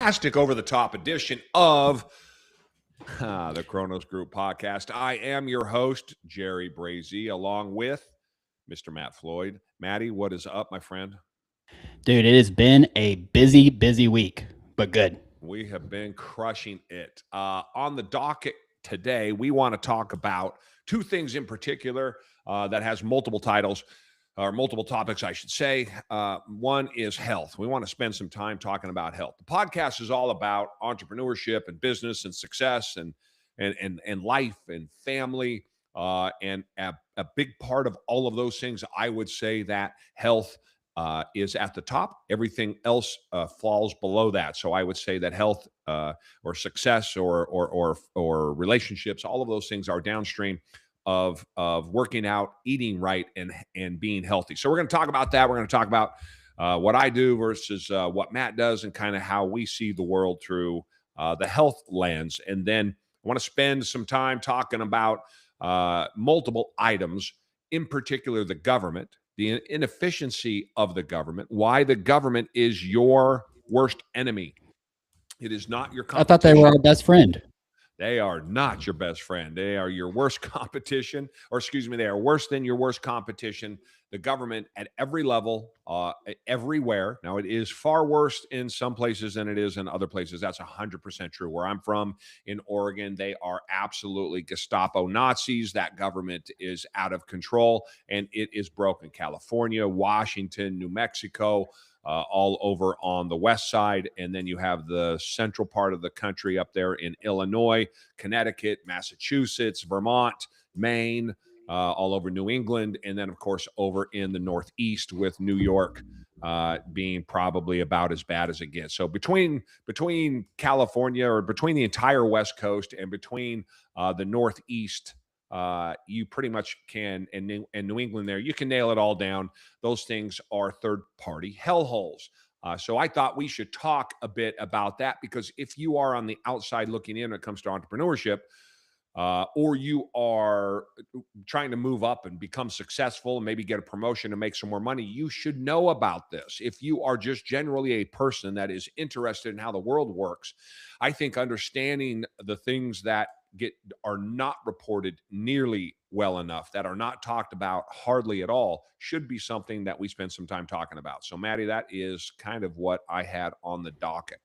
fantastic over-the-top edition of the Kronos Group podcast. I am your host, Jerry Brazy, along with Mr. Matt Floyd. Matty, what is up, my friend? Dude, it has been a busy week, but good. We have been crushing it. On the docket today, we want to talk about two things in particular that has multiple titles, or multiple topics, I should say. One is health. We want to spend some time talking about health. The podcast is all about entrepreneurship and business and success and life and family. And a big part of all of those things, I would say that health is at the top. Everything else falls below that. So I would say that health or success or relationships, all of those things are downstream of working out, eating right, and being healthy. So we're going to talk about that. We're going to talk about what I do versus what Matt does, and kind of how we see the world through the health lens. And then I want to spend some time talking about multiple items, in particular the government, the inefficiency of the government, why the government is your worst enemy. It is not your I thought they were competition. our best friend. They are not your best friend. They are your worst competition, or excuse me, they are worse than your worst competition. The government at every level, everywhere. Now, it is far worse in some places than it is in other places. That's 100% true. Where I'm from in Oregon, they are absolutely Gestapo Nazis. That government is out of control, and it is broken. California, Washington, New Mexico, all over on the west side. And then you have the central part of the country up there in Illinois, Connecticut, Massachusetts, Vermont, Maine, all over New England. And then, of course, over in the Northeast with New York being probably about as bad as it gets. So between California, or between the entire West Coast, and between the Northeast, you pretty much can, and New England there, you can nail it all down. Those things are third-party hellholes. So I thought we should talk a bit about that, because if you are on the outside looking in when it comes to entrepreneurship, or you are trying to move up and become successful and maybe get a promotion and make some more money, you should know about this. If you are just generally a person that is interested in how the world works, I think understanding the things that are not reported nearly well enough, that are not talked about hardly at all, should be something that we spend some time talking about. So, Maddie, that is kind of what I had on the docket.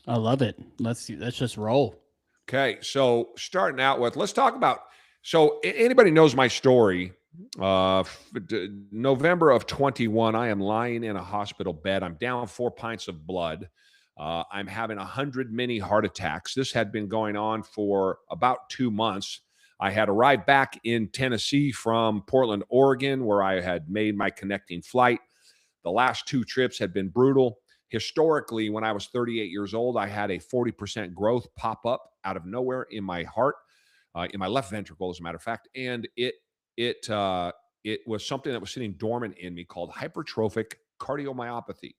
I love it. Let's just roll. Okay, so starting out with, let's talk about. So, anybody knows my story? November of 21, I am lying in a hospital bed. I'm down 4 pints of blood. I'm having 100 mini heart attacks. This had been going on for about 2 months. I had arrived back in Tennessee from Portland, Oregon, where I had made my connecting flight. The last 2 trips had been brutal. Historically, when I was 38 years old, I had a 40% growth pop up out of nowhere in my heart, in my left ventricle, as a matter of fact. And it was something that was sitting dormant in me called hypertrophic cardiomyopathy.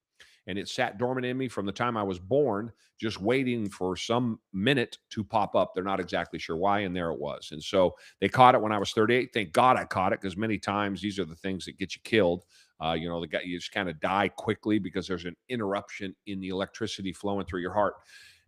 And it sat dormant in me from the time I was born, just waiting for some minute to pop up. They're not exactly sure why, and there it was. And so they caught it when I was 38. Thank God I caught it, because many times these are the things that get you killed. You just kind of die quickly because there's an interruption in the electricity flowing through your heart.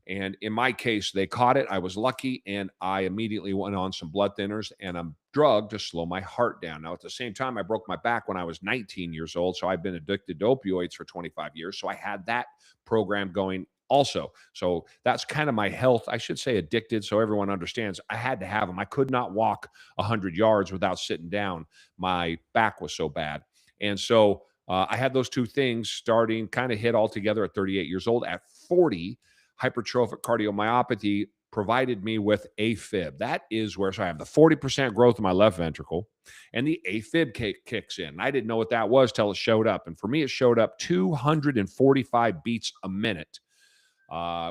And in my case, they caught it. I was lucky, and I immediately went on some blood thinners and a drug to slow my heart down. Now, at the same time, I broke my back when I was 19 years old, so I've been addicted to opioids for 25 years. So I had that program going also. So that's kind of my health. I should say addicted, so everyone understands. I had to have them. I could not walk 100 yards without sitting down. My back was so bad. And so I had those two things starting kind of hit all together at 38 years old. At 40, hypertrophic cardiomyopathy provided me with AFib. That is where, so I have the 40% growth in my left ventricle, and the AFib kicks in. I didn't know what that was till it showed up. And for me, it showed up 245 beats a minute,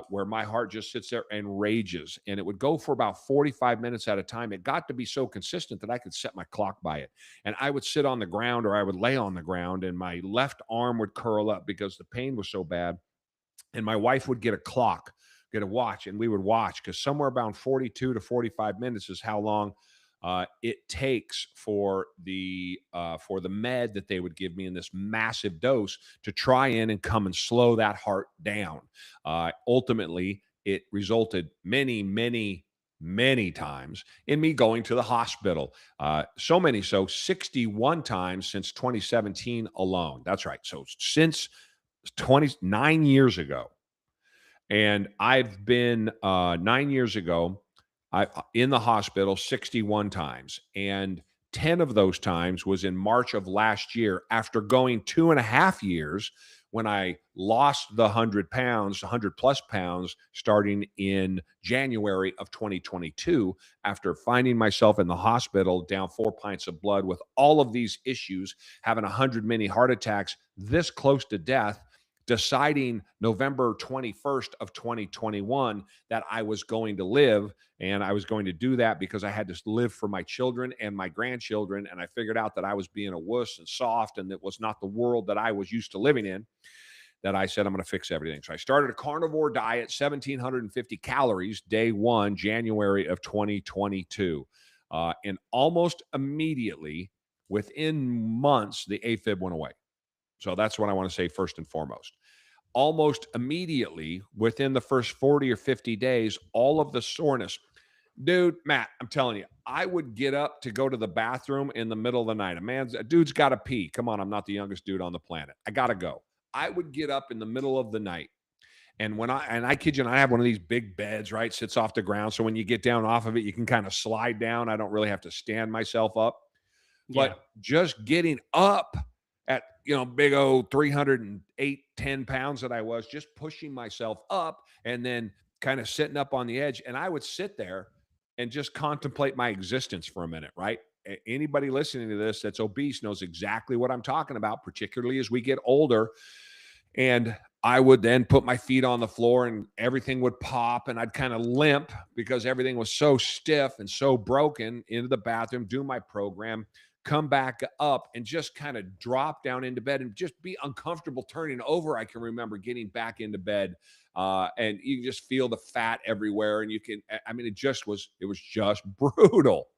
where my heart just sits there and rages. And it would go for about 45 minutes at a time. It got to be so consistent that I could set my clock by it. And I would sit on the ground, or I would lay on the ground, and my left arm would curl up because the pain was so bad. And my wife would get a watch, and we would watch, because somewhere around 42 to 45 minutes is how long it takes for the med that they would give me in this massive dose to try in and come and slow that heart down. Ultimately, it resulted many times in me going to the hospital. So many, so 61 times since 2017 alone. That's right. So since 29 years ago, and I've been 9 years ago, in the hospital 61 times, and 10 of those times was in March of last year after going 2.5 years when I lost the 100 pounds, 100 plus pounds, starting in January of 2022, after finding myself in the hospital down 4 pints of blood with all of these issues, having 100 mini heart attacks, this close to death, deciding November 21st of 2021 that I was going to live, and I was going to do that because I had to live for my children and my grandchildren. And I figured out that I was being a wuss and soft, and it was not the world that I was used to living in, that I said, I'm going to fix everything. So I started a carnivore diet, 1,750 calories, day one, January of 2022. And almost immediately, within months, the AFib went away. So that's what I want to say first and foremost. Almost immediately, within the first 40 or 50 days, all of the soreness. Dude, Matt, I'm telling you, I would get up to go to the bathroom in the middle of the night. A dude's got to pee. Come on, I'm not the youngest dude on the planet. I got to go. I would get up in the middle of the night. And I kid you not, I have one of these big beds, right? Sits off the ground. So when you get down off of it, you can kind of slide down. I don't really have to stand myself up. Yeah. But just getting up at, big old 308, 10 pounds that I was, just pushing myself up and then kind of sitting up on the edge. And I would sit there and just contemplate my existence for a minute, right? Anybody listening to this that's obese knows exactly what I'm talking about, particularly as we get older. And I would then put my feet on the floor and everything would pop, and I'd kind of limp because everything was so stiff and so broken, into the bathroom, do my program, come back up, and just kind of drop down into bed and just be uncomfortable turning over. I can remember getting back into bed, and you can just feel the fat everywhere. And I mean, it was just brutal.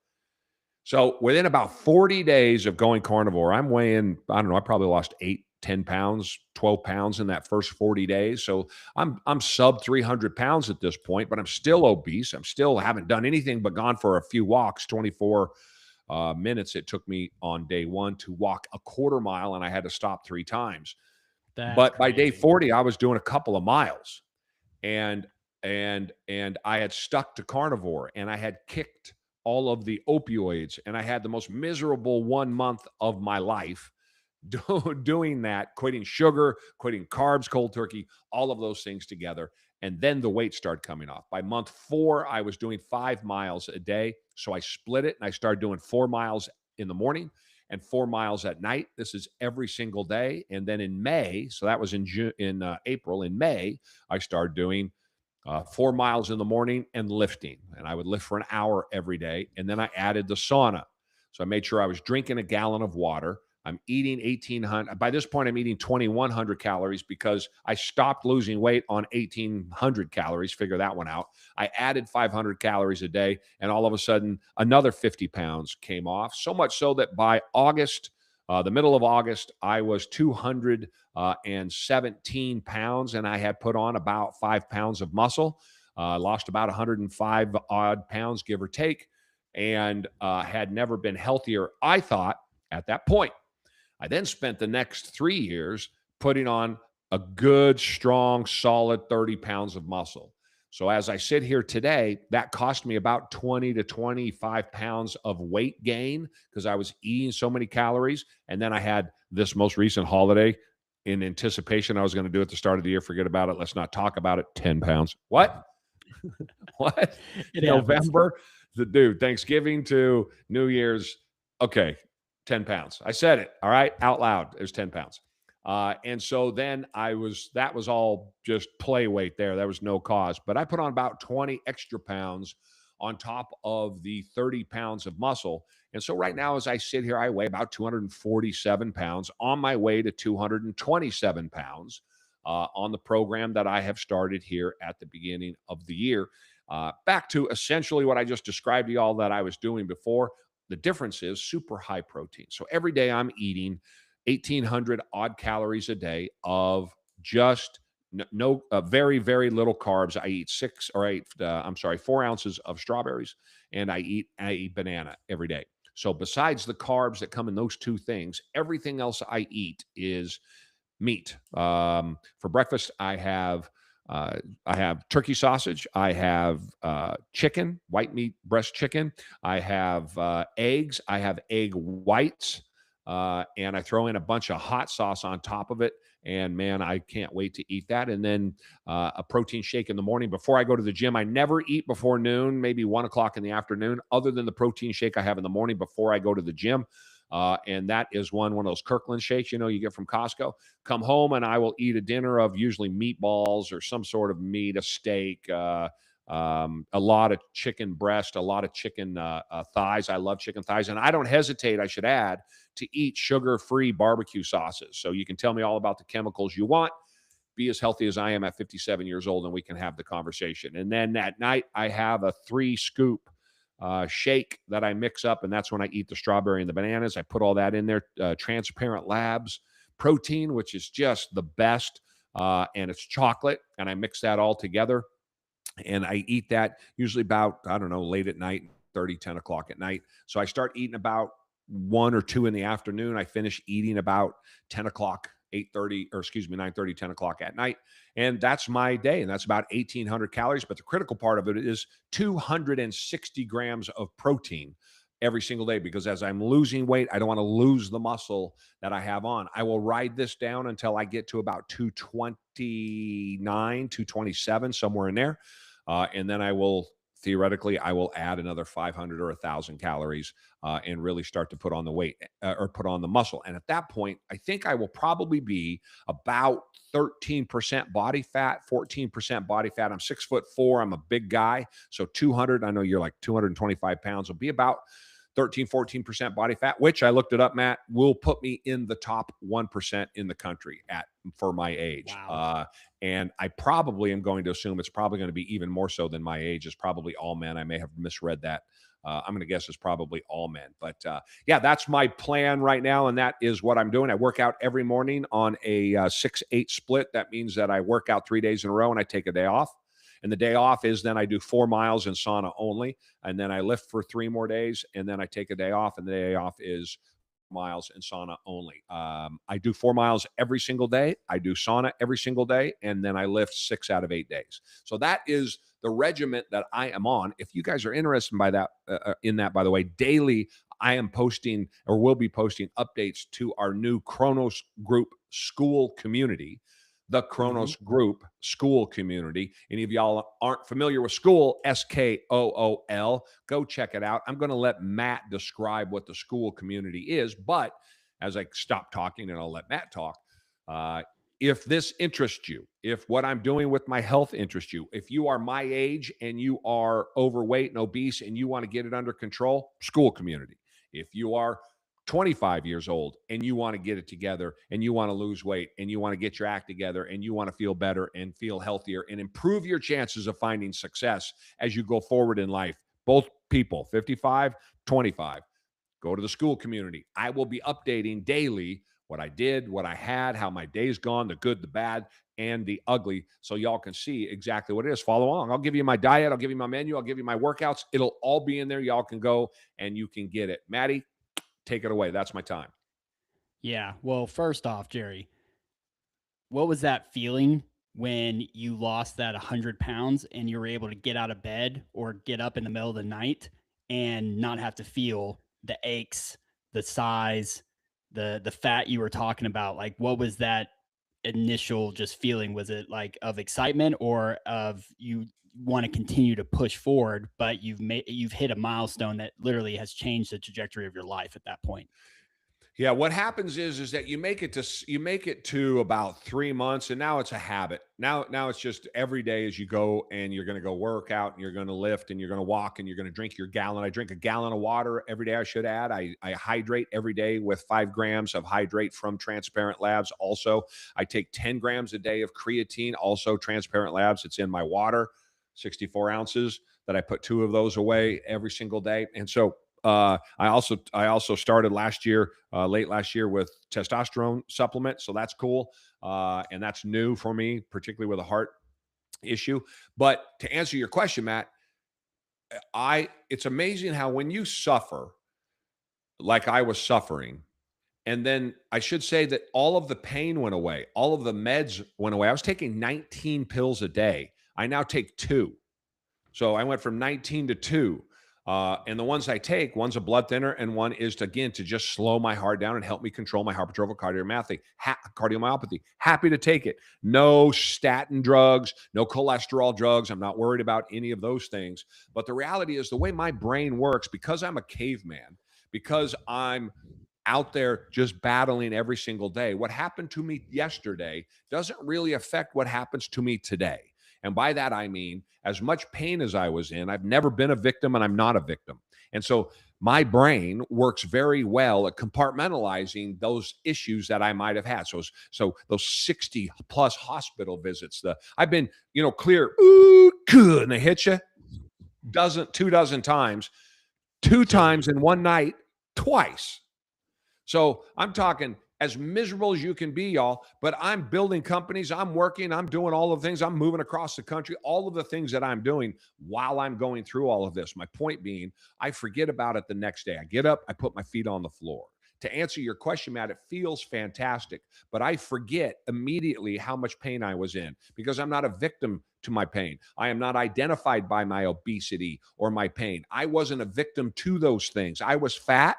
So within about 40 days of going carnivore, I'm weighing, I don't know, I probably lost 8, 10 pounds, 12 pounds in that first 40 days. So I'm sub 300 pounds at this point, but I'm still obese. I'm still haven't done anything but gone for a few walks. 24 minutes it took me on day one to walk a quarter mile, and I had to stop 3 times. That's But by day crazy. 40, I was doing a couple of miles, and I had stuck to carnivore, and I had kicked all of the opioids, and I had the most miserable 1 month of my life doing that, quitting sugar, quitting carbs, cold turkey, all of those things together. And then the weight started coming off. By month 4, I was doing 5 miles a day. So I split it and I started doing 4 miles in the morning and 4 miles at night. This is every single day. And then in May, so that was in April, in May, I started doing 4 miles in the morning and lifting. And I would lift for an hour every day. And then I added the sauna. So I made sure I was drinking a gallon of water. I'm eating 1,800. By this point, I'm eating 2,100 calories because I stopped losing weight on 1,800 calories. Figure that one out. I added 500 calories a day, and all of a sudden, another 50 pounds came off. So much so that by August, the middle of August, I was 217 pounds, and I had put on about 5 pounds of muscle. Lost about 105 odd pounds, give or take, and had never been healthier, I thought, at that point. I then spent the next 3 years putting on a good, strong, solid 30 pounds of muscle. So as I sit here today, that cost me about 20 to 25 pounds of weight gain because I was eating so many calories. And then I had this most recent holiday in anticipation I was going to do at the start of the year. Forget about it. Let's not talk about it. 10 pounds. What? What? It happens. November? The dude, Thanksgiving to New Year's. Okay, 10 pounds. I said it, all right, out loud. It was 10 pounds. And so then that was all just play weight there. There was no cause. But I put on about 20 extra pounds on top of the 30 pounds of muscle. And so right now, as I sit here, I weigh about 247 pounds on my way to 227 pounds on the program that I have started here at the beginning of the year. Back to essentially what I just described to y'all that I was doing before. The difference is super high protein. So every day I'm eating 1,800 odd calories a day of just no very, very little carbs. I eat I'm sorry, 4 ounces of strawberries, and I eat a banana every day. So besides the carbs that come in those two things, everything else I eat is meat. For breakfast, I have turkey sausage. I have chicken, white meat breast chicken. I have eggs. I have egg whites, and I throw in a bunch of hot sauce on top of it. And man, I can't wait to eat that. And then a protein shake in the morning before I go to the gym. I never eat before noon, maybe 1 o'clock in the afternoon, other than the protein shake I have in the morning before I go to the gym. And that is one of those Kirkland shakes, you get from Costco. Come home and I will eat a dinner of usually meatballs or some sort of meat, a steak, a lot of chicken breast, a lot of chicken thighs. I love chicken thighs. And I don't hesitate, I should add, to eat sugar-free barbecue sauces. So you can tell me all about the chemicals you want. Be as healthy as I am at 57 years old, and we can have the conversation. And then at night, I have a 3-scoop shake that I mix up, and that's when I eat the strawberry and the bananas. I put all that in there. Transparent Labs protein, which is just the best, and it's chocolate, and I mix that all together, and I eat that usually about, I don't know, late at night, 10 o'clock at night. So I start eating about 1 or 2 in the afternoon. I finish eating about 10 o'clock, 8:30, or excuse me, 9:30, 10 o'clock at night. And that's my day. And that's about 1,800 calories. But the critical part of it is 260 grams of protein every single day, because as I'm losing weight, I don't want to lose the muscle that I have on. I will ride this down until I get to about 229, 227, somewhere in there. And then I will add another 500 or 1,000 calories and really start to put on the weight or put on the muscle. And at that point, I think I will probably be about 13% body fat, 14% body fat. I'm 6'4". I'm a big guy. So 200, I know you're like 225 pounds, will be about 13, 14% body fat, which I looked it up, Matt, will put me in the top 1% in the country for my age. Wow. And I probably am going to assume it's probably going to be even more so than my age. Is probably all men. I may have misread that. I'm going to guess it's probably all men. But yeah, that's my plan right now. And that is what I'm doing. I work out every morning on a 6-8 split. That means that I work out 3 days in a row and I take a day off. And the day off is then I do 4 miles in sauna only. And then I lift for 3 more days. And then I take a day off. And the day off is miles in sauna only. I do 4 miles every single day. I do sauna every single day. And then I lift 6 out of 8 days. So that is the regiment that I am on. If you guys are interested by that, by the way, daily, I am posting or will be posting updates to our new Kronos group school community, the Mm-hmm. Kronos group school community. Any of y'all aren't familiar with school, SKOOL, go check it out. I'm going to let Matt describe what the school community is, but as I stop talking and I'll let Matt talk, if this interests you, if what I'm doing with my health interests you, if you are my age and you are overweight and obese and you want to get it under control, school community. If you are 25 years old and you want to get it together and you want to lose weight and you want to get your act together and you want to feel better and feel healthier and improve your chances of finding success as you go forward in life, both people, 55, 25, go to the school community. I will be updating daily what I did, what I had, how my day's gone, the good, the bad, and the ugly, so y'all can see exactly what it is. Follow along. I'll give you my diet. I'll give you my menu. I'll give you my workouts. It'll all be in there. Y'all can go and you can get it. Maddie, take it away. That's my time. Yeah. Well, first off, Jerry, what was that feeling when you lost that 100 pounds and you were able to get out of bed or get up in the middle of the night and not have to feel the aches, the size, the fat you were talking about? Like, what was that initial just feeling? Was it like of excitement or of you want to continue to push forward, but you've hit a milestone that literally has changed the trajectory of your life at that point? Yeah, what happens is that you make it to about 3 months, and now it's a habit. Now it's just every day as you go and you're going to go work out and you're going to lift and you're going to walk and you're going to drink your gallon. I drink a gallon of water every day. I should add. I hydrate every day with 5 grams of hydrate from Transparent Labs. Also, I take 10 grams a day of creatine. Also, Transparent Labs. It's in my water. 64 ounces that I put two of those away every single day. And so I also started last year, late last year, with testosterone supplement. So that's cool, and that's new for me, particularly with a heart issue. But to answer your question, Matt, I it's amazing how when you suffer like I was suffering, and then I should say that all of the pain went away, all of the meds went away. I was taking 19 pills a day. I now take two. So I went from 19 to two. And the ones I take, one's a blood thinner, and one is to, again, to just slow my heart down and help me control my hypertrophic cardiomyopathy. Happy to take it. No statin drugs, no cholesterol drugs. I'm not worried about any of those things. But the reality is, the way my brain works, because I'm a caveman, because I'm out there just battling every single day, what happened to me yesterday doesn't really affect what happens to me today. And by that, I mean, as much pain as I was in, I've never been a victim and I'm not a victim. And so my brain works very well at compartmentalizing those issues that I might have had. So those 60 plus hospital visits, I've been, clear, ooh, good, and they hit you two dozen times, two times in one night, twice. So I'm talking as miserable as you can be, y'all, but I'm building companies, I'm working, I'm doing all of the things, I'm moving across the country, all of the things that I'm doing while I'm going through all of this. My point being, I forget about it the next day. I get up, I put my feet on the floor. To answer your question, Matt, it feels fantastic, but I forget immediately how much pain I was in because I'm not a victim to my pain. I am not identified by my obesity or my pain. I wasn't a victim to those things. I was fat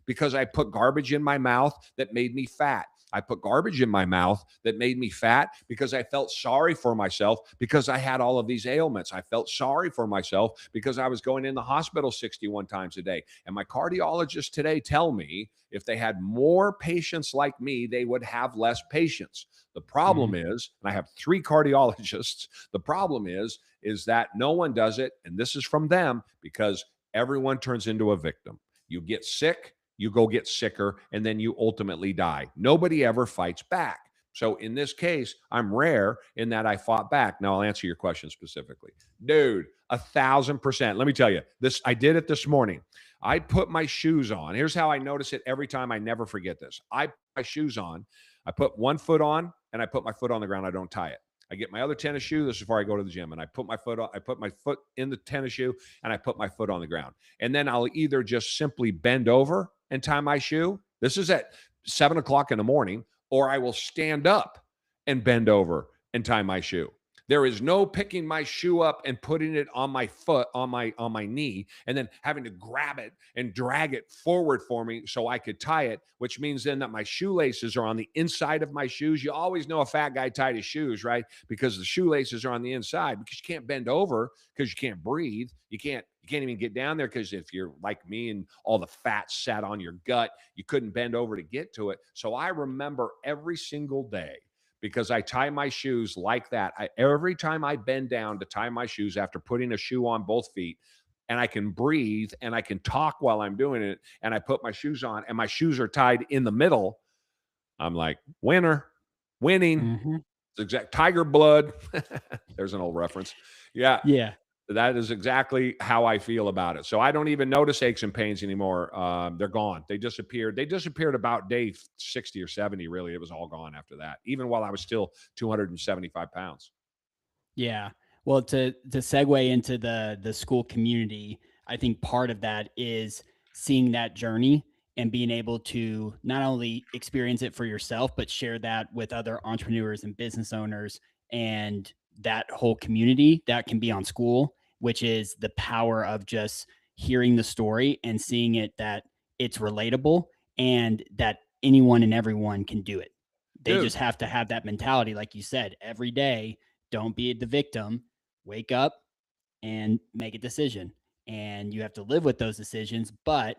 because I put garbage in my mouth that made me fat. I put garbage in my mouth that made me fat because I felt sorry for myself because I had all of these ailments. I felt sorry for myself because I was going in the hospital 61 times a day. And my cardiologists today tell me if they had more patients like me, they would have less patients. The problem Mhm. is, and I have three cardiologists, the problem is that no one does it. And this is from them because everyone turns into a victim. You get sick, you go get sicker, and then you ultimately die. Nobody ever fights back. So in this case, I'm rare in that I fought back. Now I'll answer your question specifically. Dude, 1,000%. Let me tell you, this I did it this morning. I put my shoes on. Here's how I notice it every time. I never forget this. I put my shoes on. I put one foot on and I put my foot on the ground. I don't tie it. I get my other tennis shoe. This is before I go to the gym, and I put my foot on. I put my foot in the tennis shoe, and I put my foot on the ground. And then I'll either just simply bend over and tie my shoe. This is at 7 o'clock in the morning, or I will stand up and bend over and tie my shoe. There is no picking my shoe up and putting it on my foot, on my knee, and then having to grab it and drag it forward for me so I could tie it, which means then that my shoelaces are on the inside of my shoes. You always know a fat guy tied his shoes, right? Because the shoelaces are on the inside because you can't bend over because you can't breathe. You can't even get down there because if you're like me and all the fat sat on your gut, you couldn't bend over to get to it. So I remember every single day because I tie my shoes like that. Every time I bend down to tie my shoes after putting a shoe on both feet, and I can breathe and I can talk while I'm doing it, and I put my shoes on and my shoes are tied in the middle, I'm like, winner, winning. Mhm. It's exact tiger blood. There's an old reference. Yeah, Yeah. that is exactly how I feel about it. So I don't even notice aches and pains anymore. They're gone. They disappeared. They disappeared about day 60 or 70, really. It was all gone after that, even while I was still 275 pounds. Yeah. Well, to segue into the school community, I think part of that is seeing that journey and being able to not only experience it for yourself, but share that with other entrepreneurs and business owners and that whole community that can be on school, which is the power of just hearing the story and seeing it that it's relatable and that anyone and everyone can do it. They Dude, just have to have that mentality, like you said, every day. Don't be the victim. Wake up and make a decision. And you have to live with those decisions, but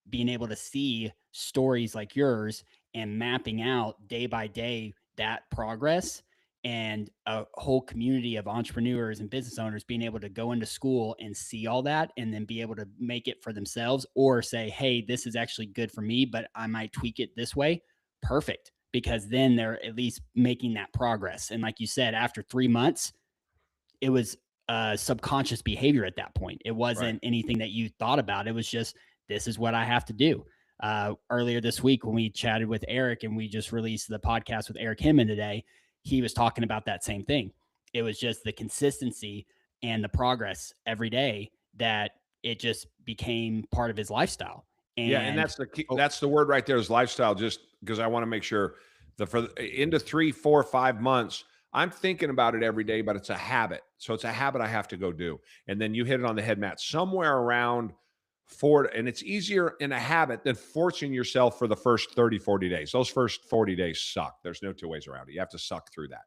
being able to see stories like yours and mapping out day by day that progress and a whole community of entrepreneurs and business owners being able to go into school and see all that and then be able to make it for themselves or say, hey, this is actually good for me, but I might tweak it this way. Perfect. Because then they're at least making that progress. And like you said, after 3 months, it was subconscious behavior at that point. It Right. wasn't anything that you thought about. It was just, this is what I have to do. Earlier this week, when we chatted with Eric and we just released the podcast with Eric Himman today, he was talking about that same thing. It was just the consistency and the progress every day that it just became part of his lifestyle. Yeah, and And that's the key, oh, that's the word right there is lifestyle. Just because I want to make sure into 3, 4, 5 months, I'm thinking about it every day, but it's a habit. So it's a habit I have to go do. And then you hit it on the head, Matt. Somewhere around four, and it's easier in a habit than forcing yourself for the first 30, 40 days. Those first 40 days suck. There's no two ways around it. You have to suck through that.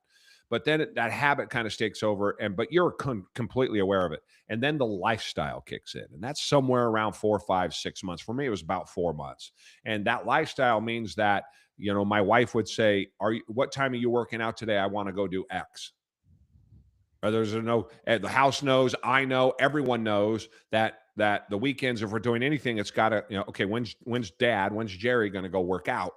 But then that habit kind of takes over, but you're completely aware of it, and then the lifestyle kicks in, and that's somewhere around 4, 5, 6 months. For me, it was about 4 months, and that lifestyle means that my wife would say, What time are you working out today? I want to go do X." Or there's a no. The house knows, I know, everyone knows that the weekends, if we're doing anything, it's got to, okay, when's Jerry going to go work out?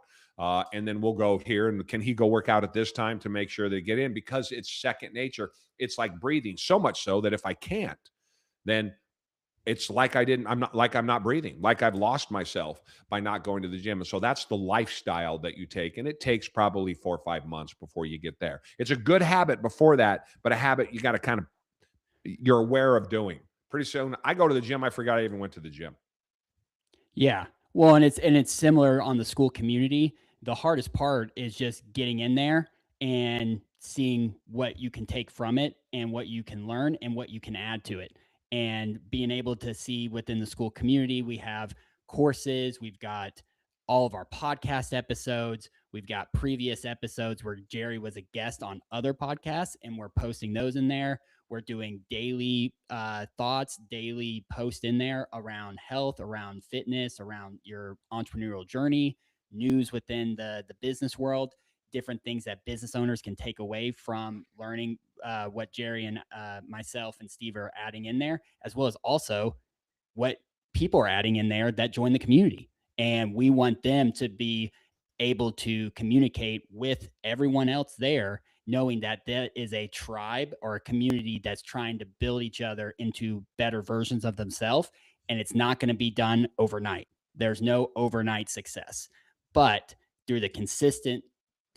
And then we'll go here, and can he go work out at this time to make sure they get in, because it's second nature. It's like breathing, so much so that if I can't, then it's like I'm not breathing, like I've lost myself by not going to the gym. And so that's the lifestyle that you take. And it takes probably 4 or 5 months before you get there. It's a good habit before that, but a habit you got to you're aware of doing. Pretty soon I go to the gym. I forgot I even went to the gym. yeah. Well, and it's similar on the school community. The hardest part is just getting in there and seeing what you can take from it and what you can learn and what you can add to it. And being able to see within the school community, we have courses, we've got all of our podcast episodes, we've got previous episodes where Jerry was a guest on other podcasts, and we're posting those in there. We're doing daily thoughts, daily post in there around health, around fitness, around your entrepreneurial journey, news within the business world, different things that business owners can take away from learning what Jerry and myself and Steve are adding in there, as well as also what people are adding in there that join the community. And we want them to be able to communicate with everyone else there, knowing that that is a tribe or a community that's trying to build each other into better versions of themselves. And it's not going to be done overnight. There's no overnight success, but through the consistent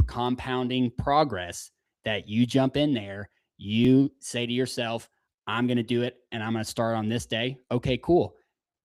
compounding progress that you jump in there, you say to yourself, I'm going to do it and I'm going to start on this day. Okay, cool.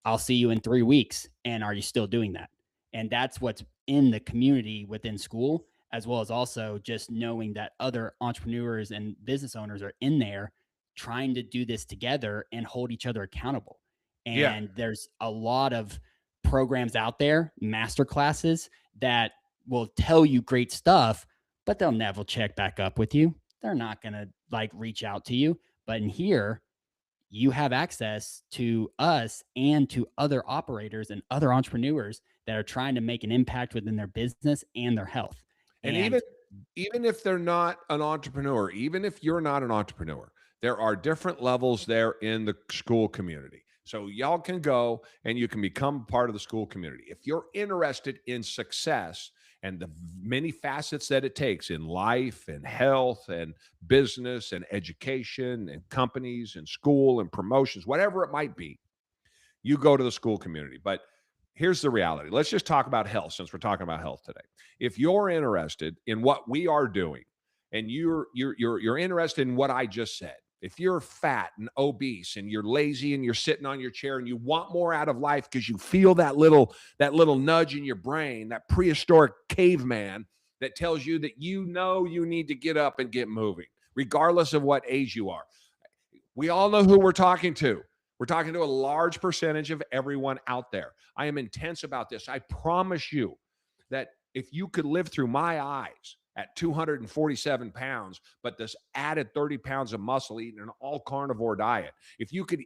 I'll see you in 3 weeks. And are you still doing that? And that's what's in the community within school, as well as also just knowing that other entrepreneurs and business owners are in there trying to do this together and hold each other accountable. Yeah. And there's a lot of programs out there, master classes, that will tell you great stuff, but they'll never check back up with you. They're not going to like reach out to you. But in here, you have access to us and to other operators and other entrepreneurs that are trying to make an impact within their business and their health. And even And even if they're not an entrepreneur, even if you're not an entrepreneur, there are different levels there in the school community. So y'all can go and you can become part of the school community. If you're interested in success and the many facets that it takes in life and health and business and education and companies and school and promotions, whatever it might be, you go to the school community. But here's the reality. Let's just talk about health, since we're talking about health today. If you're interested in what we are doing, and you're interested in what I just said, if you're fat and obese and you're lazy and you're sitting on your chair and you want more out of life because you feel that little nudge in your brain, that prehistoric caveman that tells you that you need to get up and get moving, regardless of what age you are. We all know who we're talking to. We're talking to a large percentage of everyone out there. I am intense about this. I promise you that if you could live through my eyes at 247 pounds, but this added 30 pounds of muscle eating an all carnivore diet, if you could,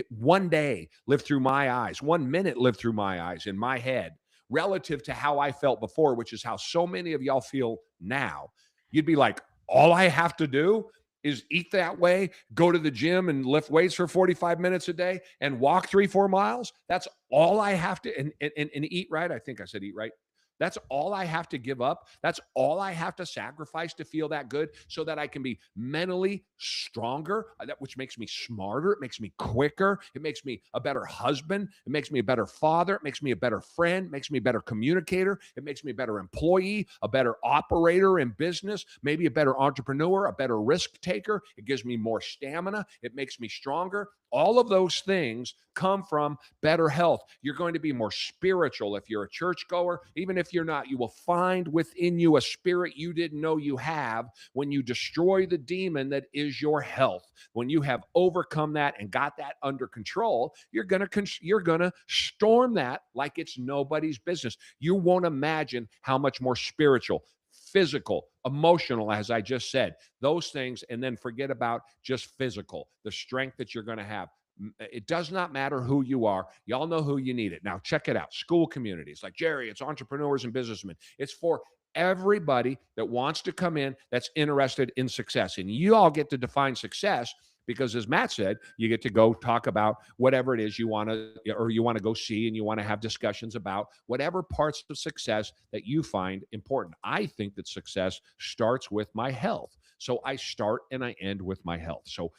one day live through my eyes, 1 minute live through my eyes in my head, relative to how I felt before, which is how so many of y'all feel now, you'd be like, all I have to do is eat that way, go to the gym and lift weights for 45 minutes a day and walk 3, 4 miles. That's all I have to, and eat right. I think I said eat right. That's all I have to give up. That's all I have to sacrifice to feel that good so that I can be mentally stronger, which makes me smarter. It makes me quicker. It makes me a better husband. It makes me a better father. It makes me a better friend. It makes me a better communicator. It makes me a better employee, a better operator in business, maybe a better entrepreneur, a better risk taker. It gives me more stamina. It makes me stronger. All of those things come from better health. You're going to be more spiritual if you're a churchgoer. Even if you're not, you will find within you a spirit you didn't know you have when you destroy the demon that is your health. When you have overcome that and got that under control, you're going to storm that like it's nobody's business. You won't imagine how much more spiritual, physical, emotional, as I just said, those things, and then forget about just physical, the strength that you're going to have. It does not matter who you are. Y'all know who you need it. Now, check it out. School communities like Jerry, it's entrepreneurs and businessmen. It's for everybody that wants to come in that's interested in success. And you all get to define success because, as Matt said, you get to go talk about whatever it is you want to, or you want to go see, and you want to have discussions about whatever parts of success that you find important. I think that success starts with my health. So I start and I end with my health. So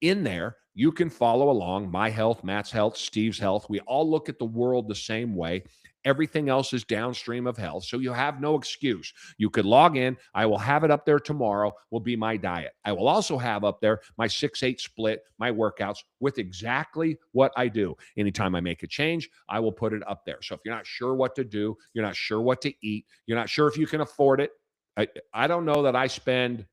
in there, you can follow along my health, Matt's health, Steve's health. We all look at the world the same way. Everything else is downstream of health. So you have no excuse. You could log in. I will have it up there tomorrow, will be my diet. I will also have up there my 6-8 split, my workouts with exactly what I do. Anytime I make a change, I will put it up there. So if you're not sure what to do, you're not sure what to eat, you're not sure if you can afford it. I don't know that I spend,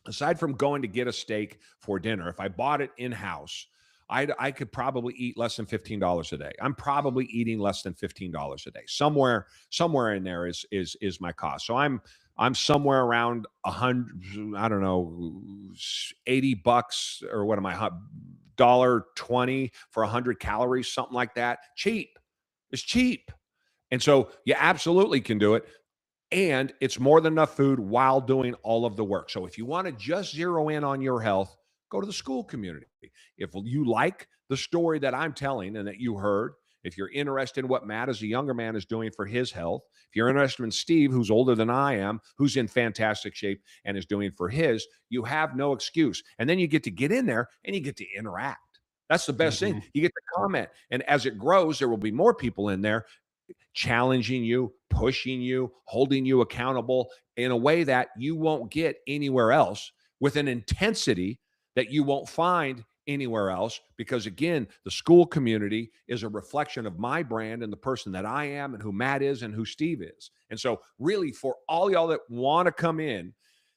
aside from going to get a steak for dinner, if I bought it in house, I could probably eat less than $15 a day. I'm probably eating less than $15 a day. Somewhere in there is my cost. So I'm somewhere around 100, I don't know, $80, or what am I, $1.20 for 100 calories, something like that. Cheap. It's cheap. And so you absolutely can do it, and it's more than enough food while doing all of the work. So if you want to just zero in on your health, go to the school community. If you like the story that I'm telling and that you heard, if you're interested in what Matt as a younger man is doing for his health, if you're interested in Steve, who's older than I am, who's in fantastic shape and is doing for his, you have no excuse. And then you get in there and you get to interact. That's the best thing. Mhm. You get to comment. And as it grows, there will be more people in there challenging you, pushing you, holding you accountable in a way that you won't get anywhere else, with an intensity that you won't find anywhere else. Because again, the school community is a reflection of my brand and the person that I am and who Matt is and who Steve is. And so, really, for all y'all that want to come in,